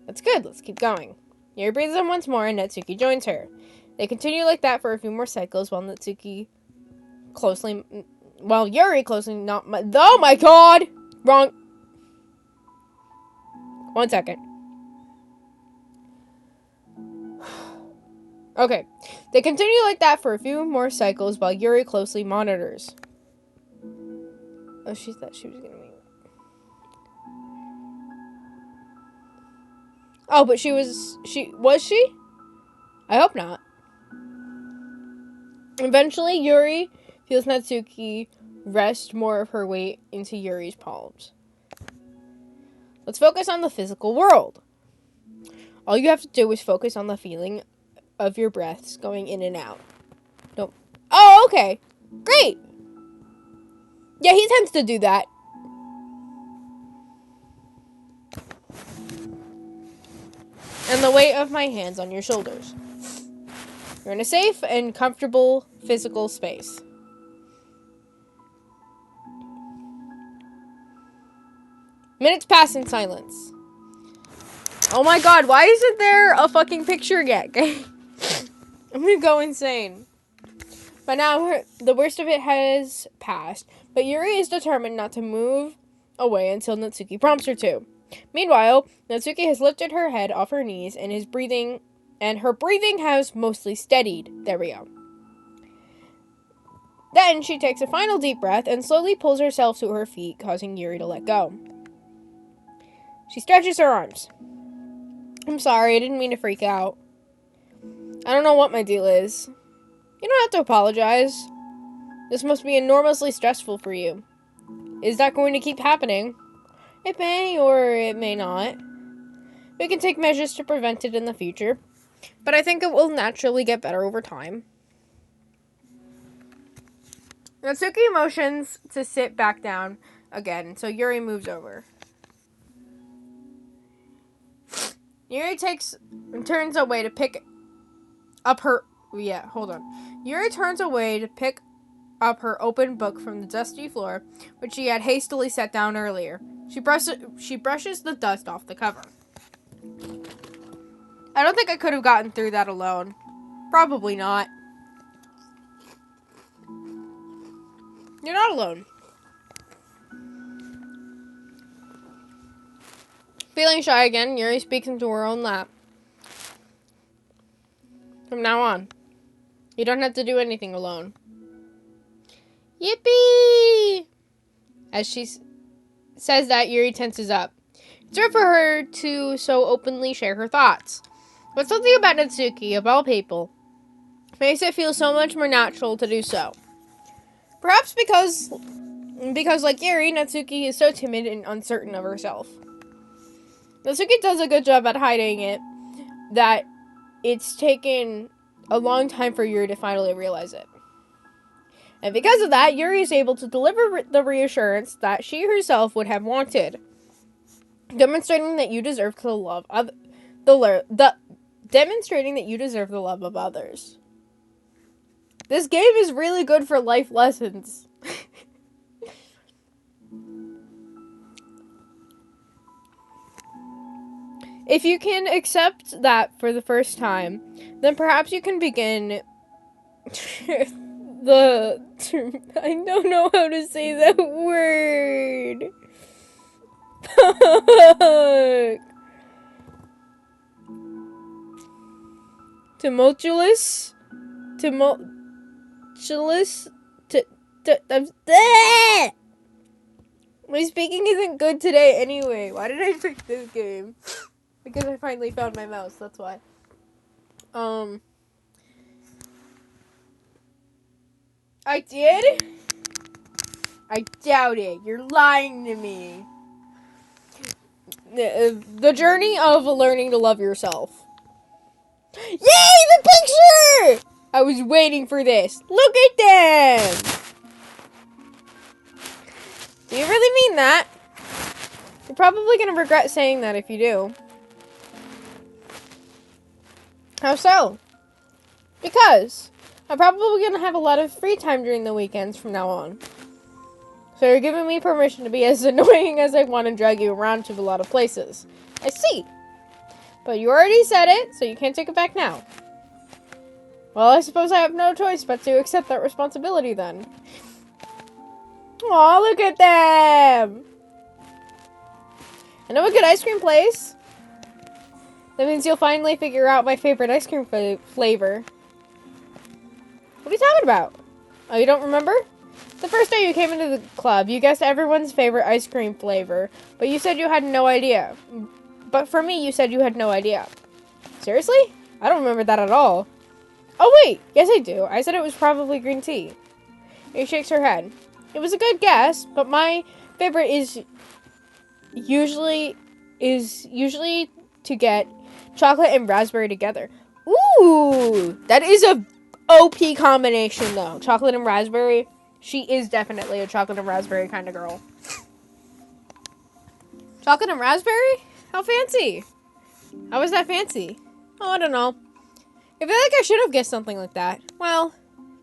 That's good, let's keep going. Yuri breathes in once more and Natsuki joins her. They continue like that for a few more cycles while Yuri closely not my... Oh my god! Wrong. 1 second. Okay. They continue like that for a few more cycles while Yuri closely monitors. Oh, she thought she was gonna be... Oh, but was she? I hope not. Eventually, Yuri feels Natsuki rest more of her weight into Yuri's palms. Let's focus on the physical world. All you have to do is focus on the feeling of your breaths going in and out. Don't... Oh, okay. Great. Yeah, he tends to do that. And the weight of my hands on your shoulders. You're in a safe and comfortable physical space. Minutes pass in silence. Oh my god, why isn't there a fucking picture yet? I'm gonna go insane. By now, the worst of it has passed, but Yuri is determined not to move away until Natsuki prompts her to. Meanwhile, Natsuki has lifted her head off her knees and her breathing has mostly steadied. There we go. Then she takes a final deep breath and slowly pulls herself to her feet, causing Yuri to let go. She stretches her arms. I'm sorry, I didn't mean to freak out. I don't know what my deal is. You don't have to apologize. This must be enormously stressful for you. Is that going to keep happening? It may or it may not. We can take measures to prevent it in the future, but I think it will naturally get better over time. Natsuki motions to sit back down again, so Yuri moves over. Yuri turns away to pick up her... Yeah, hold on. Yuri turns away to pick up her open book from the dusty floor, which she had hastily set down earlier. She brushes the dust off the cover. I don't think I could have gotten through that alone. Probably not. You're not alone. Feeling shy again, Yuri speaks into her own lap. From now on, you don't have to do anything alone. Yippee! As she says that, Yuri tenses up. It's rare for her to so openly share her thoughts. But something about Natsuki, of all people, makes it feel so much more natural to do so. Perhaps because like Yuri, Natsuki is so timid and uncertain of herself. Natsuki does a good job at hiding it, that it's taken a long time for Yuri to finally realize it. And because of that, Yuri is able to deliver the reassurance that she herself would have wanted, demonstrating that you deserve the love of demonstrating that you deserve the love of others. This game is really good for life lessons. If you can accept that for the first time, then perhaps you can begin I don't know how to say that word. Tumultuous? My speaking isn't good today anyway. Why did I pick this game? Because I finally found my mouse, that's why. I did? I doubt it. You're lying to me. The journey of learning to love yourself. Yay, the picture! I was waiting for this. Look at them! Do you really mean that? You're probably going to regret saying that if you do. How so? Because I'm probably going to have a lot of free time during the weekends from now on. So you're giving me permission to be as annoying as I want and drag you around to a lot of places. I see. But you already said it, so you can't take it back now. Well, I suppose I have no choice but to accept that responsibility then. Aw, look at them! I know a good ice cream place. That means you'll finally figure out my favorite ice cream flavor. What are you talking about? Oh, you don't remember? The first day you came into the club, you guessed everyone's favorite ice cream flavor, but you said you had no idea. But for me, you said you had no idea. Seriously? I don't remember that at all. Oh wait, yes I do. I said it was probably green tea. She shakes her head. It was a good guess, but my favorite is usually to get chocolate and raspberry together. Ooh, that is a OP combination though. Chocolate and raspberry. She is definitely a chocolate and raspberry kind of girl. Chocolate and raspberry? How fancy. How is that fancy? Oh, I don't know. I feel like I should have guessed something like that. Well,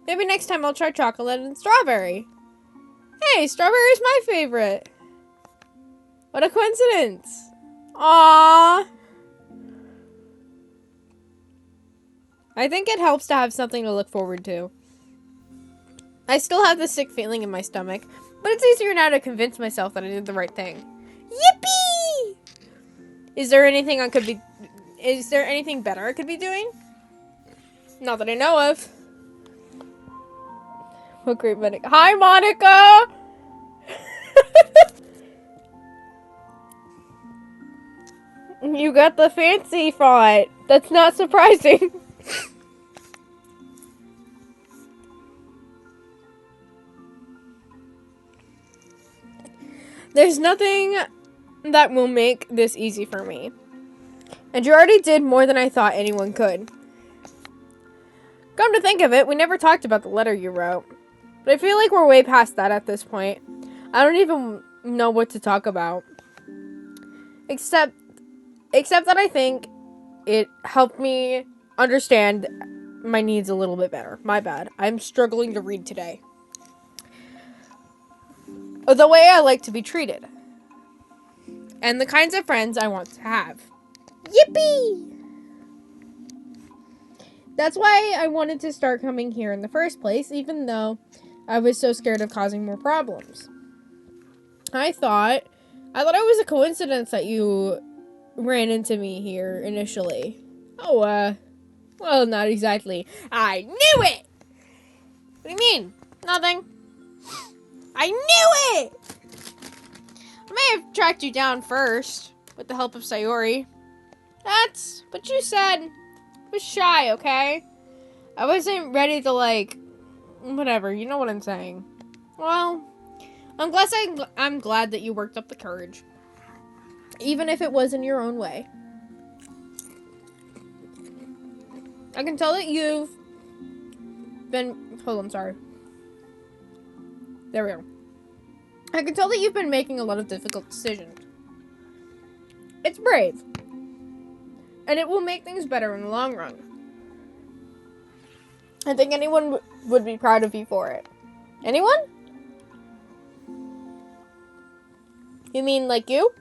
maybe next time I'll try chocolate and strawberry. Hey, strawberry is my favorite. What a coincidence. Aww. I think it helps to have something to look forward to. I still have this sick feeling in my stomach, but it's easier now to convince myself that I did the right thing. Yippee! Is there anything better I could be doing? Not that I know of. What great medic. Hi, Monica! You got the fancy font. That's not surprising. There's nothing that will make this easy for me. And you already did more than I thought anyone could. Come to think of it, we never talked about the letter you wrote. But I feel like we're way past that at this point. I don't even know what to talk about. Except that I think it helped me understand my needs a little bit better. My bad. I'm struggling to read today. The way I like to be treated. And the kinds of friends I want to have. Yippee! That's why I wanted to start coming here in the first place, even though I was so scared of causing more problems. I thought it was a coincidence that you ran into me here initially. Oh, well, not exactly. I knew it! What do you mean? Nothing. I knew it! I may have tracked you down first, with the help of Sayori. That's what you said. Was shy, okay? I wasn't ready to, whatever, you know what I'm saying. Well, I'm glad that you worked up the courage. Even if it was in your own way. I can tell that you've been... Hold on, sorry. There we go. I can tell that you've been making a lot of difficult decisions. It's brave. And it will make things better in the long run. I think anyone would be proud of you for it. Anyone? You mean like you?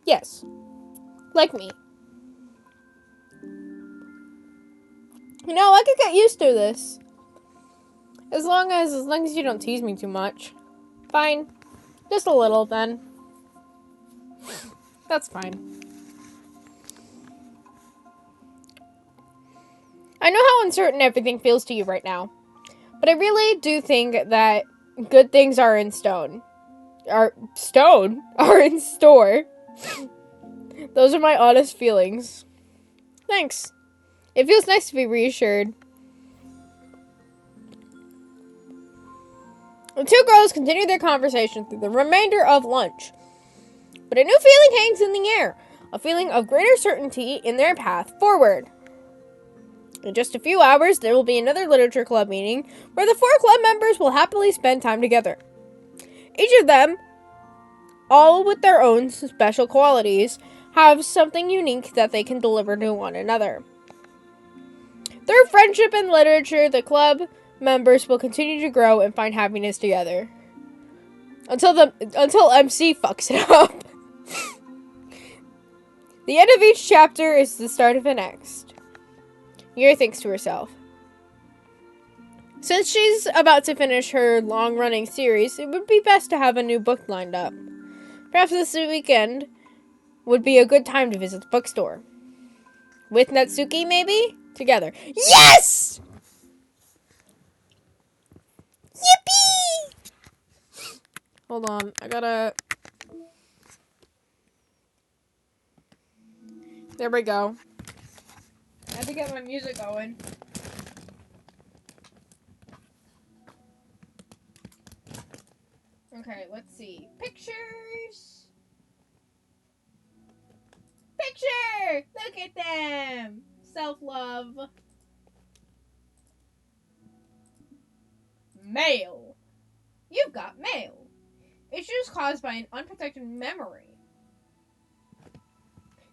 Yes. Like me. You know, I could get used to this. As long as you don't tease me too much. Fine. Just a little, then. That's fine. I know how uncertain everything feels to you right now. But I really do think that good things are in stone. Are in store. Those are my honest feelings. Thanks. It feels nice to be reassured. The two girls continue their conversation through the remainder of lunch. But a new feeling hangs in the air. A feeling of greater certainty in their path forward. In just a few hours, there will be another literature club meeting where the 4 club members will happily spend time together. Each of them, all with their own special qualities, have something unique that they can deliver to one another. Through friendship and literature, the club members will continue to grow and find happiness together. Until MC fucks it up. The end of each chapter is the start of the next. Yuri thinks to herself. Since she's about to finish her long-running series, it would be best to have a new book lined up. Perhaps this weekend would be a good time to visit the bookstore. With Natsuki, maybe? Together. Yes! Yippee! Hold on, I gotta... There we go. I had to get my music going. Okay, let's see. Pictures! Picture! Look at them! Self-love. Mail. You've got mail. Issues caused by an unprotected memory.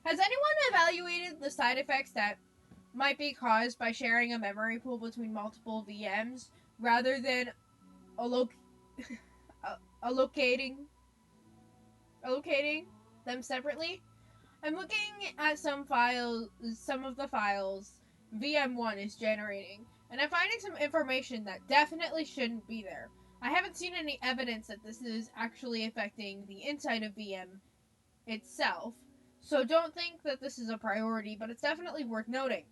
Has anyone evaluated the side effects that might be caused by sharing a memory pool between multiple VMs rather than allocating them separately? I'm looking at some of the files VM1 is generating, and I'm finding some information that definitely shouldn't be there. I haven't seen any evidence that this is actually affecting the inside of VM itself, so don't think that this is a priority, but it's definitely worth noting.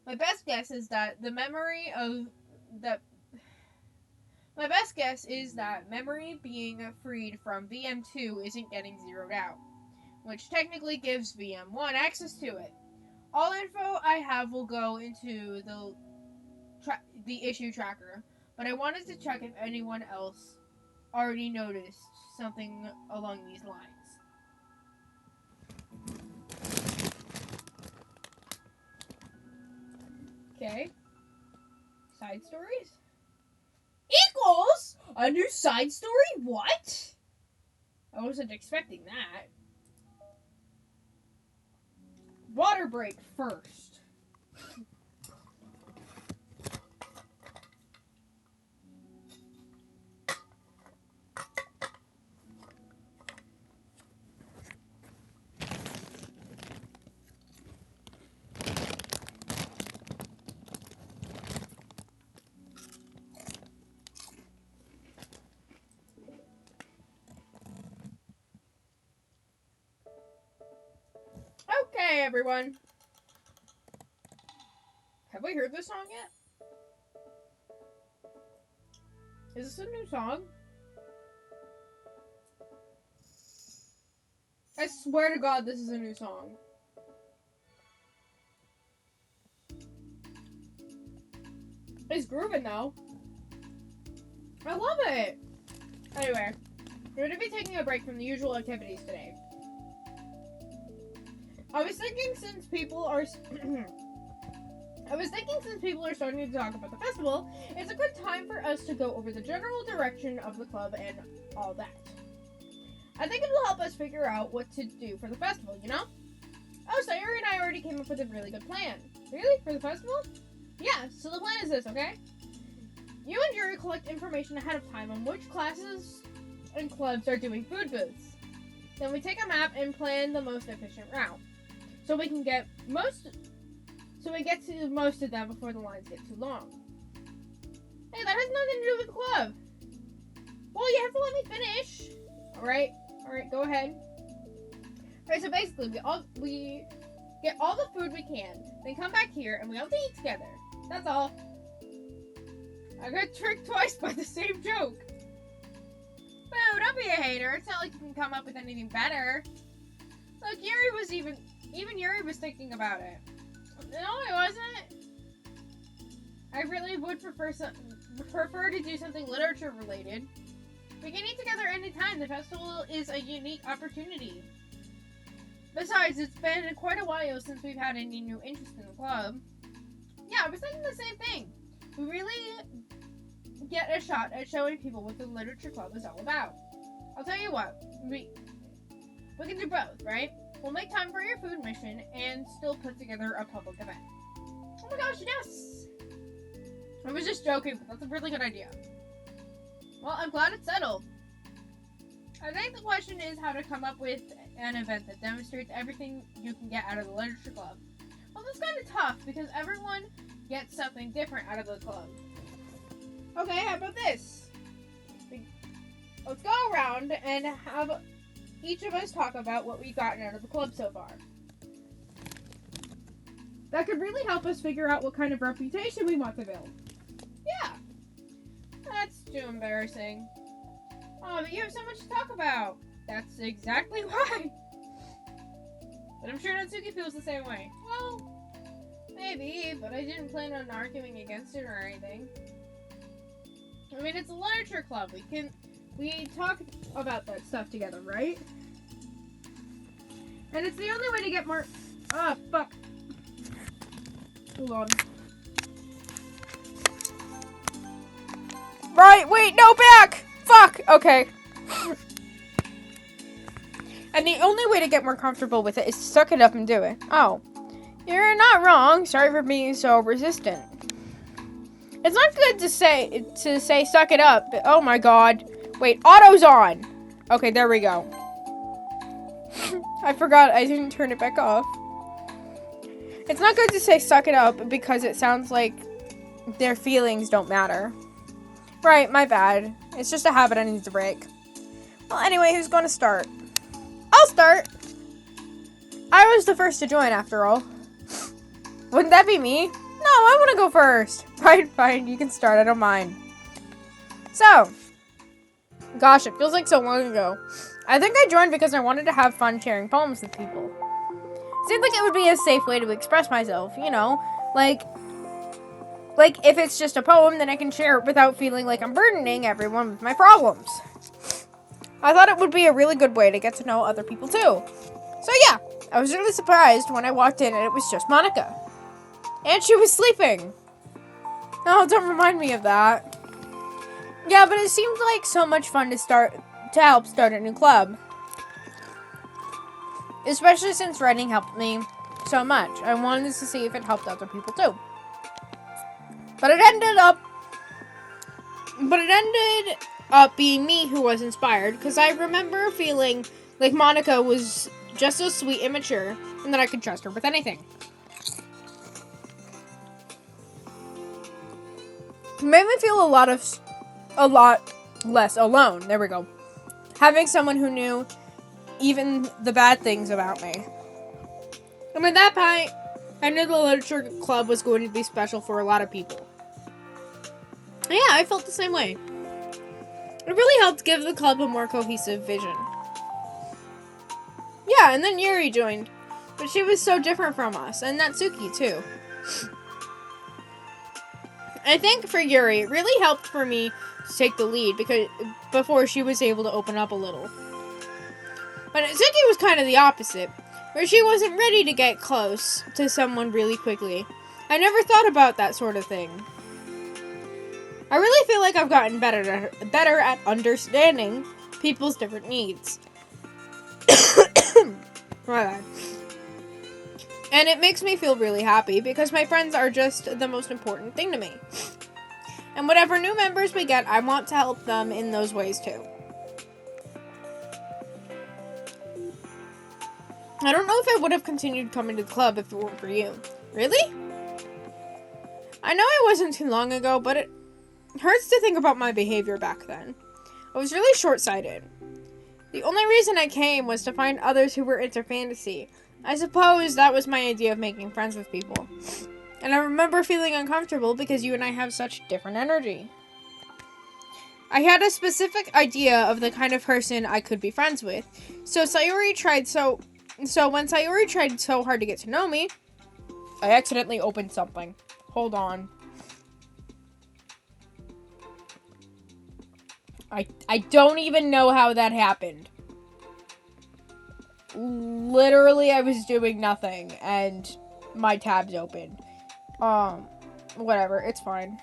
My best guess is that memory being freed from VM2 isn't getting zeroed out, which technically gives VM1 access to it. All info I have will go into the issue tracker, but I wanted to check if anyone else already noticed something along these lines. Okay. Side stories? Equals? A new side story? What? I wasn't expecting that. Water break first. Okay, everyone. Have we heard this song yet? Is this a new song? I swear to God, this is a new song. It's grooving though. I love it. Anyway, we're gonna be taking a break from the usual activities today. I was thinking since people are starting to talk about the festival, it's a good time for us to go over the general direction of the club and all that. I think it will help us figure out what to do for the festival, you know? Oh, Sayuri and I already came up with a really good plan. Really? For the festival? Yeah, so the plan is this, okay? You and Yuri collect information ahead of time on which classes and clubs are doing food booths. Then we take a map and plan the most efficient route. So we get to most of them before the lines get too long. Hey, that has nothing to do with the club. Well, you have to let me finish. Alright, go ahead. Alright, so basically, we get all the food we can, then come back here, and we all eat together. That's all. I got tricked twice by the same joke. Boo, don't be a hater. It's not like you can come up with anything better. Look, even Yuri was thinking about it. No, I wasn't. I really would prefer to do something literature related. We can eat together anytime. The festival is a unique opportunity. Besides, it's been quite a while since we've had any new interest in the club. Yeah, I was thinking the same thing. We really get a shot at showing people what the literature club is all about. I'll tell you what, we can do both, right? We'll make time for your food mission and still put together a public event. Oh my gosh, yes! I was just joking, but that's a really good idea. Well, I'm glad it's settled. I think the question is how to come up with an event that demonstrates everything you can get out of the literature club. Well, that's kind of tough because everyone gets something different out of the club. Okay, how about this? Let's go around and have each of us talk about what we've gotten out of the club so far. That could really help us figure out what kind of reputation we want to build. Yeah. That's too embarrassing. Oh, but you have so much to talk about. That's exactly why. But I'm sure Natsuki feels the same way. Well, maybe, but I didn't plan on arguing against it or anything. I mean, it's a literature club. We talk about that stuff together, right? And it's the only way to get more... Ah, fuck. Hold on. Right, wait, no, back! Fuck! Okay. And the only way to get more comfortable with it is to suck it up and do it. Oh. You're not wrong. Sorry for being so resistant. It's not good to say suck it up, but oh my god. Wait, auto's on! Okay, there we go. I forgot I didn't turn it back off. It's not good to say suck it up because it sounds like their feelings don't matter. Right, my bad. It's just a habit I need to break. Well, anyway, who's gonna start? I'll start! I was the first to join, after all. Wouldn't that be me? No, I want to go first. Fine, you can start. I don't mind. So, gosh, it feels like so long ago. I think I joined because I wanted to have fun sharing poems with people. It seemed like it would be a safe way to express myself, you know? Like if it's just a poem, then I can share it without feeling like I'm burdening everyone with my problems. I thought it would be a really good way to get to know other people too. So yeah, I was really surprised when I walked in and it was just Monica. And she was sleeping. Oh, don't remind me of that. Yeah, but it seemed like so much fun to help start a new club. Especially since writing helped me so much. I wanted to see if it helped other people too. But it ended up being me who was inspired, because I remember feeling like Monica was just so sweet and mature, and that I could trust her with anything. It made me feel a lot less alone. There we go. Having someone who knew even the bad things about me. And at that point, I knew the literature club was going to be special for a lot of people. Yeah, I felt the same way. It really helped give the club a more cohesive vision. Yeah, and then Yuri joined. But she was so different from us, and Natsuki too. I think for Yuri, it really helped for me to take the lead before she was able to open up a little. But Natsuki was kind of the opposite, where she wasn't ready to get close to someone really quickly. I never thought about that sort of thing. I really feel like I've gotten better at understanding people's different needs. My bad. And it makes me feel really happy because my friends are just the most important thing to me. And whatever new members we get, I want to help them in those ways too. I don't know if I would have continued coming to the club if it weren't for you. Really? I know it wasn't too long ago, but it hurts to think about my behavior back then. I was really short-sighted. The only reason I came was to find others who were into fantasy. I suppose that was my idea of making friends with people. And I remember feeling uncomfortable because you and I have such different energy. I had a specific idea of the kind of person I could be friends with. So when Sayuri tried so hard to get to know me, I accidentally opened something. Hold on. I don't even know how that happened. Literally, I was doing nothing, and my tab's open. Whatever, it's fine.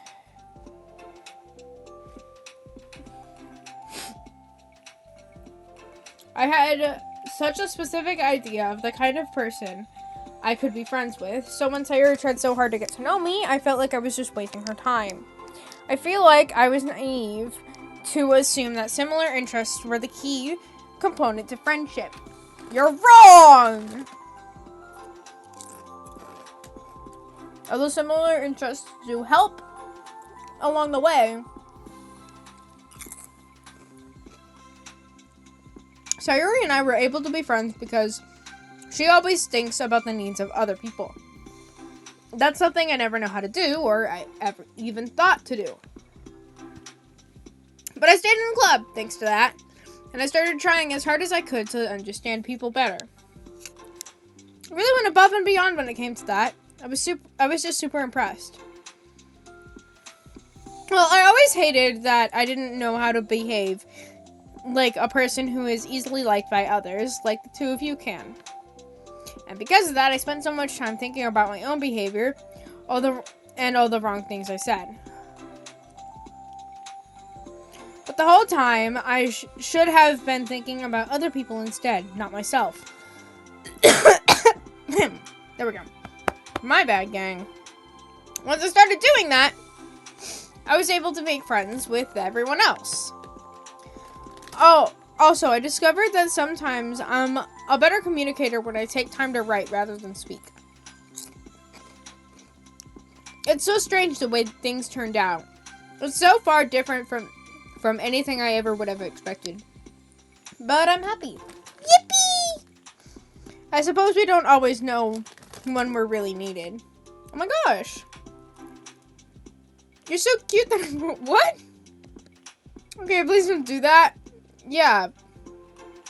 I had such a specific idea of the kind of person I could be friends with, so when Sayuri tried so hard to get to know me, I felt like I was just wasting her time. I feel like I was naive to assume that similar interests were the key component to friendship. You're wrong! Although similar interests do help along the way, Sayuri and I were able to be friends because she always thinks about the needs of other people. That's something I never know how to do, or I ever even thought to do. But I stayed in the club, thanks to that, and I started trying as hard as I could to understand people better. I really went above and beyond when it came to that. I was just super impressed. Well, I always hated that I didn't know how to behave like a person who is easily liked by others, like the two of you can. And because of that, I spent so much time thinking about my own behavior, all the wrong things I said. But the whole time, I should have been thinking about other people instead, not myself. There we go. My bad, gang. Once I started doing that, I was able to make friends with everyone else. Oh, also, I discovered that sometimes I'm a better communicator when I take time to write rather than speak. It's so strange the way things turned out. It's so far different from anything I ever would have expected. But I'm happy. Yippee! I suppose we don't always know when we're really needed. Oh my gosh. You're so cute that what? Okay, please don't do that. Yeah.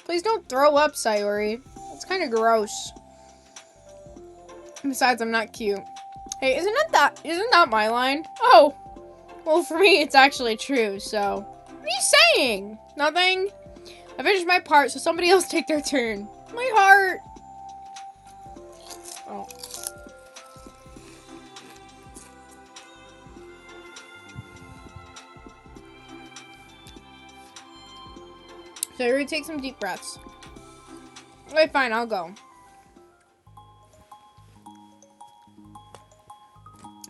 Please don't throw up, Sayori. It's kind of gross. Besides, I'm not cute. Hey, isn't that my line? Oh. Well, for me, it's actually true, so. What are you saying? Nothing? I finished my part, so somebody else take their turn. My heart. Oh. So you're gonna take some deep breaths. Okay, fine, I'll go.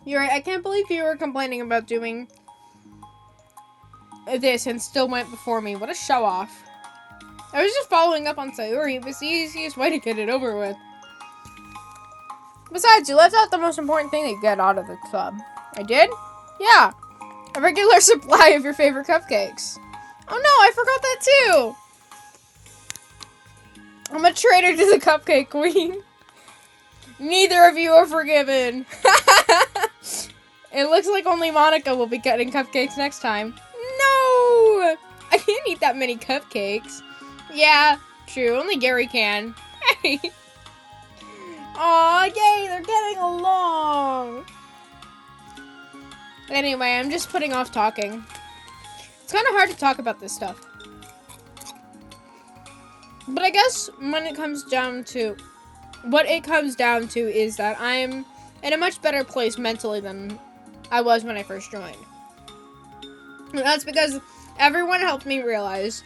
You're right, I can't believe you were complaining about doing this and still went before me. What a show off. I was just following up on Sayori. It was the easiest way to get it over with. Besides, you left out the most important thing that you get out of the club. I did? Yeah. A regular supply of your favorite cupcakes. Oh no, I forgot that too. I'm a traitor to the cupcake queen. Neither of you are forgiven. It looks like only Monica will be getting cupcakes next time. No! I can't eat that many cupcakes. Yeah, true. Only Gary can. Hey. Aw, yay, they're getting along. Anyway, I'm just putting off talking. It's kind of hard to talk about this stuff. But I guess when it comes down to... What it comes down to is that I'm in a much better place mentally than I was when I first joined. And that's because everyone helped me realize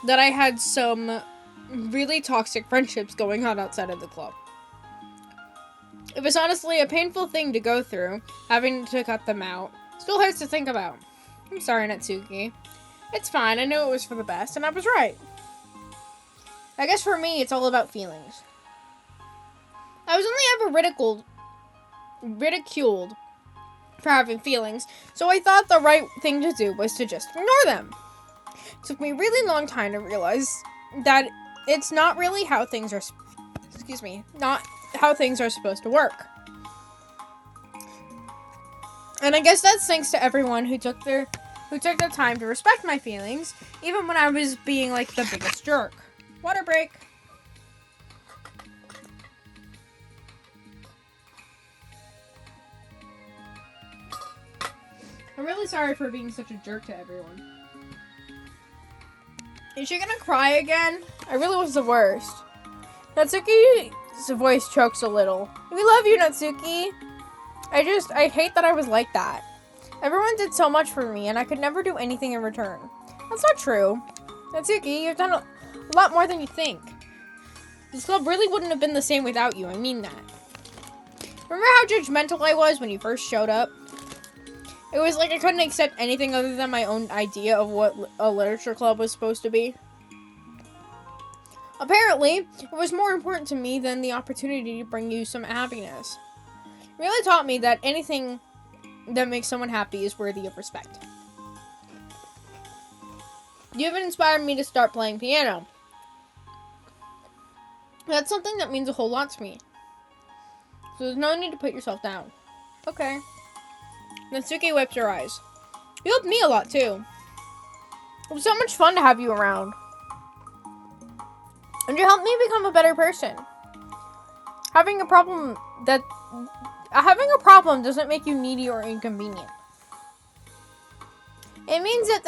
that I had some really toxic friendships going on outside of the club. It was honestly a painful thing to go through, having to cut them out. Still hurts to think about. I'm sorry, Natsuki. It's fine, I knew it was for the best, and I was right. I guess for me, it's all about feelings. I was only ever ridiculed for having feelings, so I thought the right thing to do was to just ignore them. It took me a really long time to realize that it's not really how things are, not how things are supposed to work. And I guess that's thanks to everyone who took the time to respect my feelings, even when I was being like the biggest jerk. Water break. I'm really sorry for being such a jerk to everyone. Is she gonna cry again? I really was the worst. Natsuki's voice chokes a little. We love you, Natsuki. I hate that I was like that. Everyone did so much for me, and I could never do anything in return. That's not true. Natsuki, you've done a lot more than you think. This club really wouldn't have been the same without you, I mean that. Remember how judgmental I was when you first showed up? It was like I couldn't accept anything other than my own idea of what a literature club was supposed to be. Apparently, it was more important to me than the opportunity to bring you some happiness. It really taught me that anything that makes someone happy is worthy of respect. You even inspired me to start playing piano. That's something that means a whole lot to me. So there's no need to put yourself down. Okay. Natsuki wipes her eyes. You helped me a lot, too. It was so much fun to have you around. And you helped me become a better person. Having a problem doesn't make you needy or inconvenient. It means that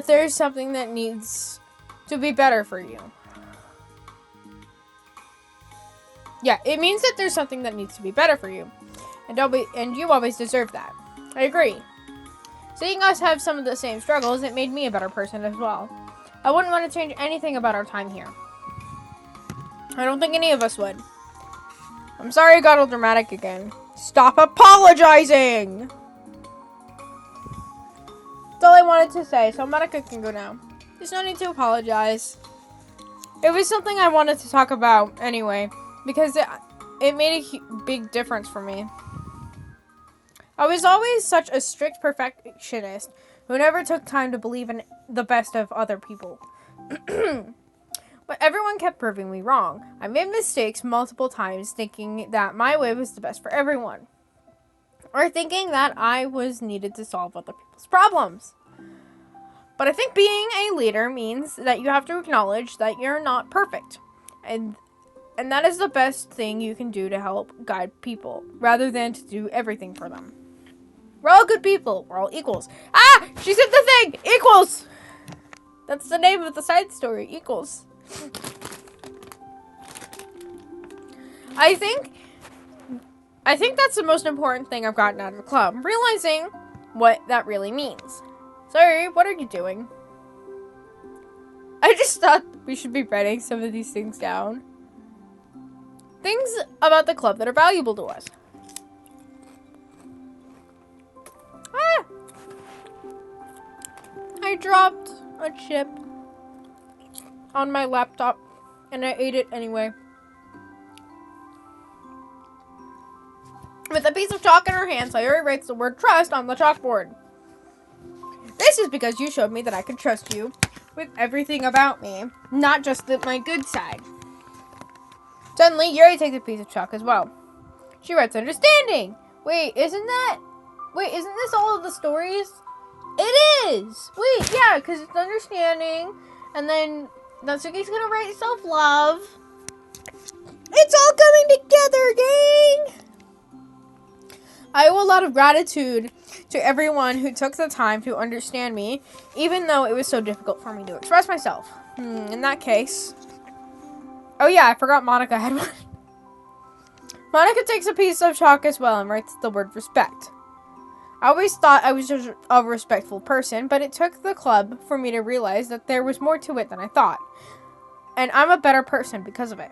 there's something that needs to be better for you. Yeah, it means that there's something that needs to be better for you. And you always deserve that. I agree. Seeing us have some of the same struggles, it made me a better person as well. I wouldn't want to change anything about our time here. I don't think any of us would. I'm sorry I got all dramatic again. Stop apologizing! That's all I wanted to say, so Monica can go now. There's no need to apologize. It was something I wanted to talk about anyway, because it made a big difference for me. I was always such a strict perfectionist who never took time to believe in the best of other people. But everyone kept proving me wrong. I made mistakes multiple times thinking that my way was the best for everyone. Or thinking that I was needed to solve other people's problems. But I think being a leader means that you have to acknowledge that you're not perfect. And that is the best thing you can do to help guide people, rather than to do everything for them. We're all good people. We're all equals. Ah! She said the thing! Equals! That's the name of the side story. Equals. I think that's the most important thing I've gotten out of the club. Realizing what that really means. Sorry, what are you doing? I just thought we should be writing some of these things down. Things about the club that are valuable to us. Ah! I dropped a chip on my laptop and I ate it anyway. With a piece of chalk in her hand, Sayuri writes the word trust on the chalkboard. This is because you showed me that I could trust you with everything about me, not just my good side. Suddenly, Yuri takes a piece of chalk as well. She writes understanding. Wait, isn't this all of the stories? It is! Wait, yeah, because it's understanding, and then Natsuki's gonna write self-love. It's all coming together, gang! I owe a lot of gratitude to everyone who took the time to understand me, even though it was so difficult for me to express myself. In that case... Oh yeah, I forgot Monica had one. Monica takes a piece of chalk as well and writes the word respect. I always thought I was just a respectful person, but it took the club for me to realize that there was more to it than I thought. And I'm a better person because of it.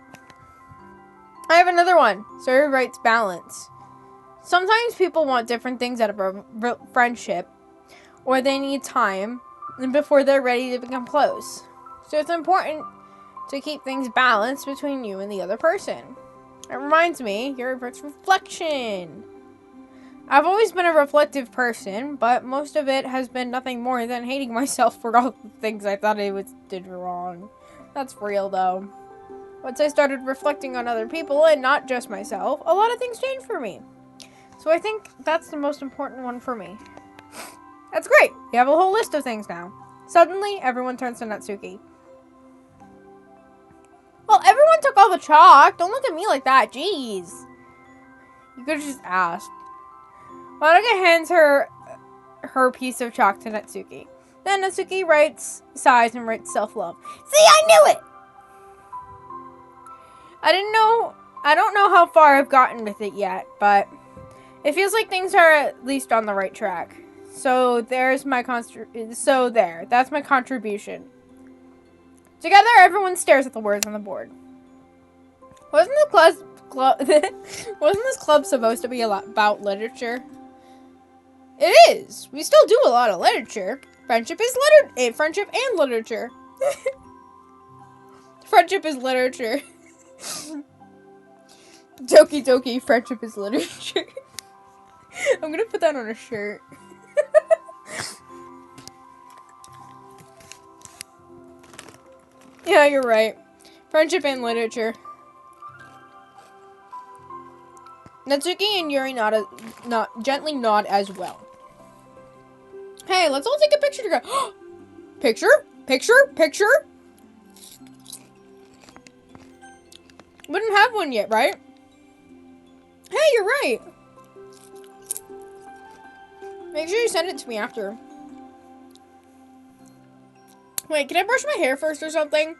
I have another one. Suri writes balance. Sometimes people want different things out of a friendship, or they need time before they're ready to become close. So it's important to keep things balanced between you and the other person. It reminds me, your reflection. I've always been a reflective person, but most of it has been nothing more than hating myself for all the things I thought I did wrong. That's real, though. Once I started reflecting on other people and not just myself, a lot of things changed for me. So I think that's the most important one for me. That's great. You have a whole list of things now. Suddenly, everyone turns to Natsuki. Well, everyone took all the chalk. Don't look at me like that. Jeez. You could have just asked. Monica hands her piece of chalk to Natsuki. Then Natsuki sighs and writes self-love. See, I knew it! I don't know how far I've gotten with it yet, but it feels like things are at least on the right track. So that's my contribution. Together, everyone stares at the words on the board. Wasn't this club supposed to be about literature? It is. We still do a lot of literature. Friendship and literature. Friendship is literature. Doki Doki, friendship is literature. I'm gonna put that on a shirt. Yeah, you're right. Friendship and literature. Natsuki and Yuri gently nod as well. Hey, let's all take a picture together. Picture. We didn't have one yet, right? Hey, you're right. Make sure you send it to me after. Wait, can I brush my hair first or something?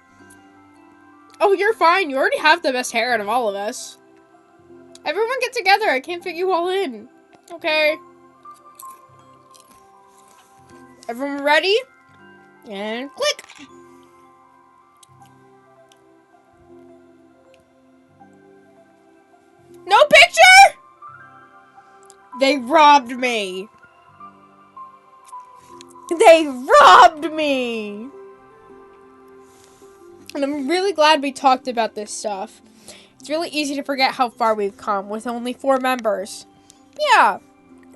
Oh, you're fine. You already have the best hair out of all of us. Everyone get together. I can't fit you all in. Okay. Everyone ready? And click. No picture? They robbed me. They robbed me. And I'm really glad we talked about this stuff. It's really easy to forget how far we've come with only 4 members. Yeah,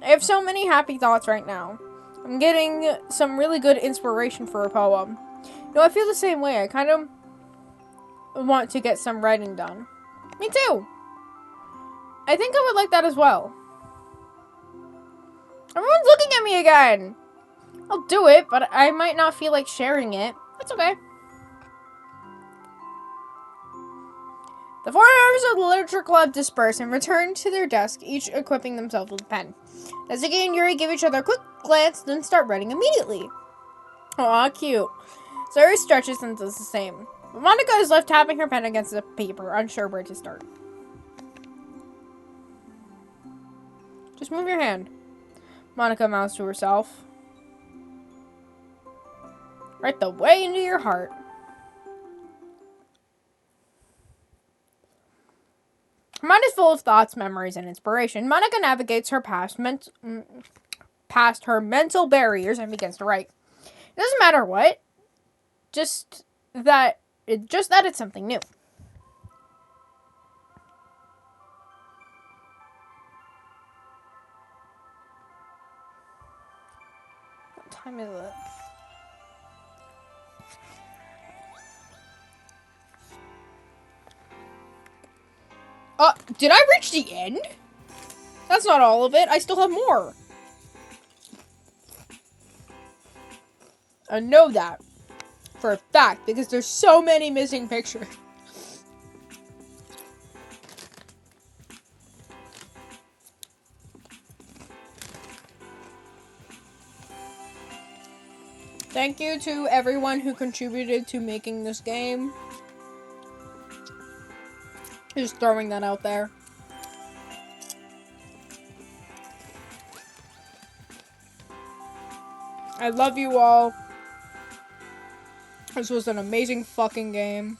I have so many happy thoughts right now. I'm getting some really good inspiration for a poem. No, I feel the same way. I kind of want to get some writing done. Me too. I think I would like that as well. Everyone's looking at me again. I'll do it, but I might not feel like sharing it. That's okay. The 4 members of the literature club disperse and return to their desk, each equipping themselves with a pen. Nezuki and Yuri give each other a quick glance, then start writing immediately. Aw, cute. Sayuri stretches and does the same. But Monica is left tapping her pen against the paper, unsure where to start. Just move your hand, Monica mouths to herself. Right the way into your heart. Her mind is full of thoughts, memories, and inspiration. Monica navigates her past her mental barriers and begins to write. It doesn't matter what, just that it's something new. What time is it? Did I reach the end? That's not all of it. I still have more. I know that for a fact because there's so many missing pictures. Thank you to everyone who contributed to making this game. Just throwing that out there. I love you all. This was an amazing fucking game.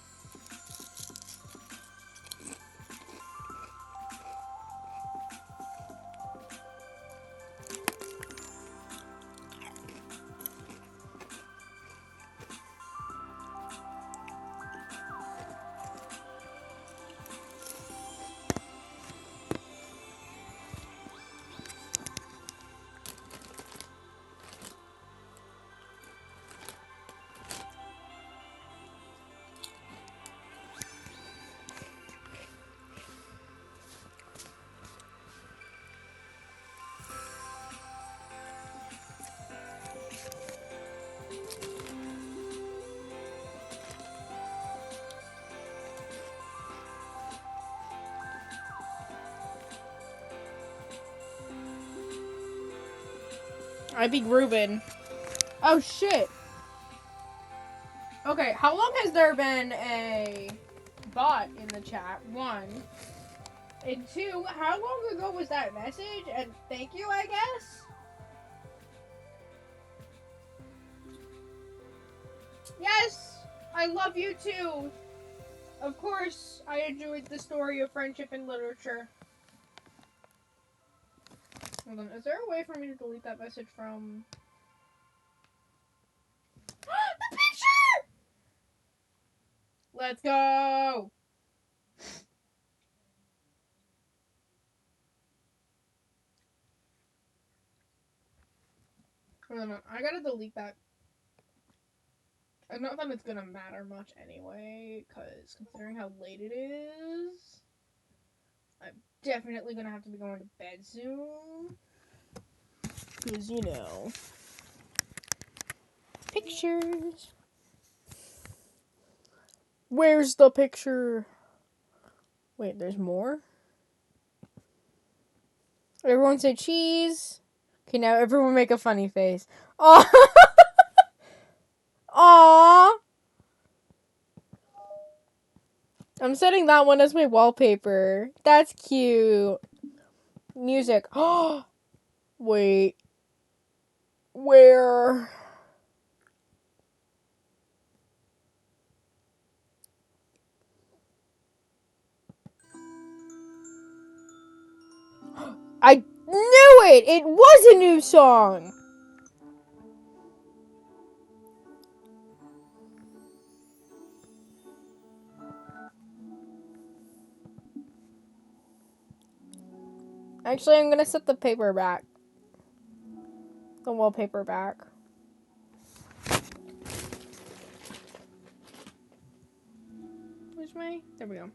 I be grooving. Oh shit. Okay, how long has there been a bot in the chat? 1. And 2, how long ago was that message? And thank you, I guess? Yes! I love you too! Of course, I enjoyed the story of friendship and literature. Hold on, is there a way for me to delete that message from... The picture! Let's go! Hold on, I gotta delete that. I don't think it's gonna matter much anyway, because considering how late it is, I'm definitely gonna have to be going to bed soon. Because, you know, pictures. Where's the picture? Wait, there's more? Everyone say cheese. Okay, now everyone make a funny face. Aww. Aww. I'm setting that one as my wallpaper. That's cute. Music. Oh, wait. Where? I knew it! It was a new song! Actually, I'm gonna set the paper back. The wallpaper back. this way? There we go.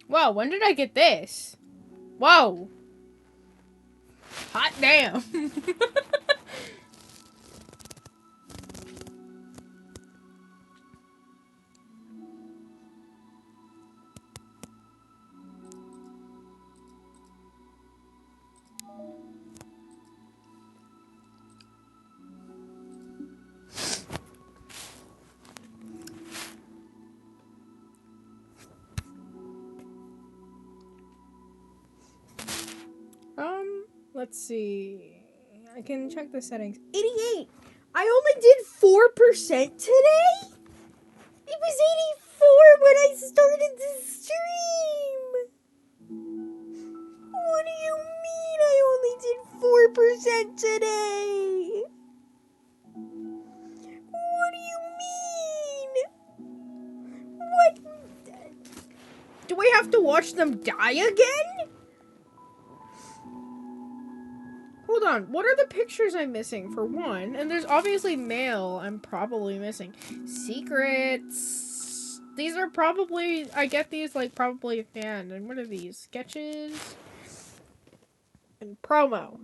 Whoa, when did I get this? Whoa. Hot damn. Let's see. I can check the settings. 88! I only did 4% today? It was 84 when I started the stream! What do you mean I only did 4% today? What do you mean? What? Do I have to watch them die again? Hold on, what are the pictures I'm missing, for one? And there's obviously mail I'm probably missing. Secrets. These are probably, I get these, like, probably a fan. And what are these? Sketches? And promo.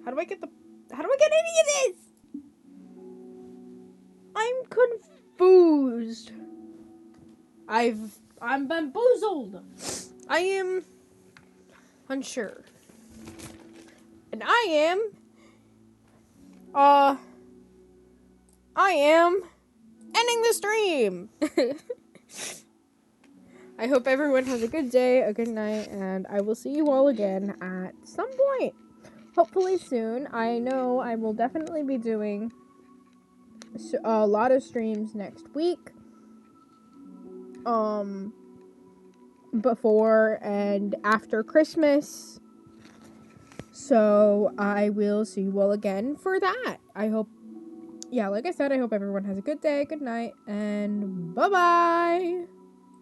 How do I get any of this? I'm confused. I'm bamboozled. I am unsure. And I am ending the stream. I hope everyone has a good day, a good night, and I will see you all again at some point. Hopefully soon. I know I will definitely be doing a lot of streams next week. Before and after Christmas. So I will see you all again for that. I hope, yeah, like I said, I hope everyone has a good day, good night, and bye-bye.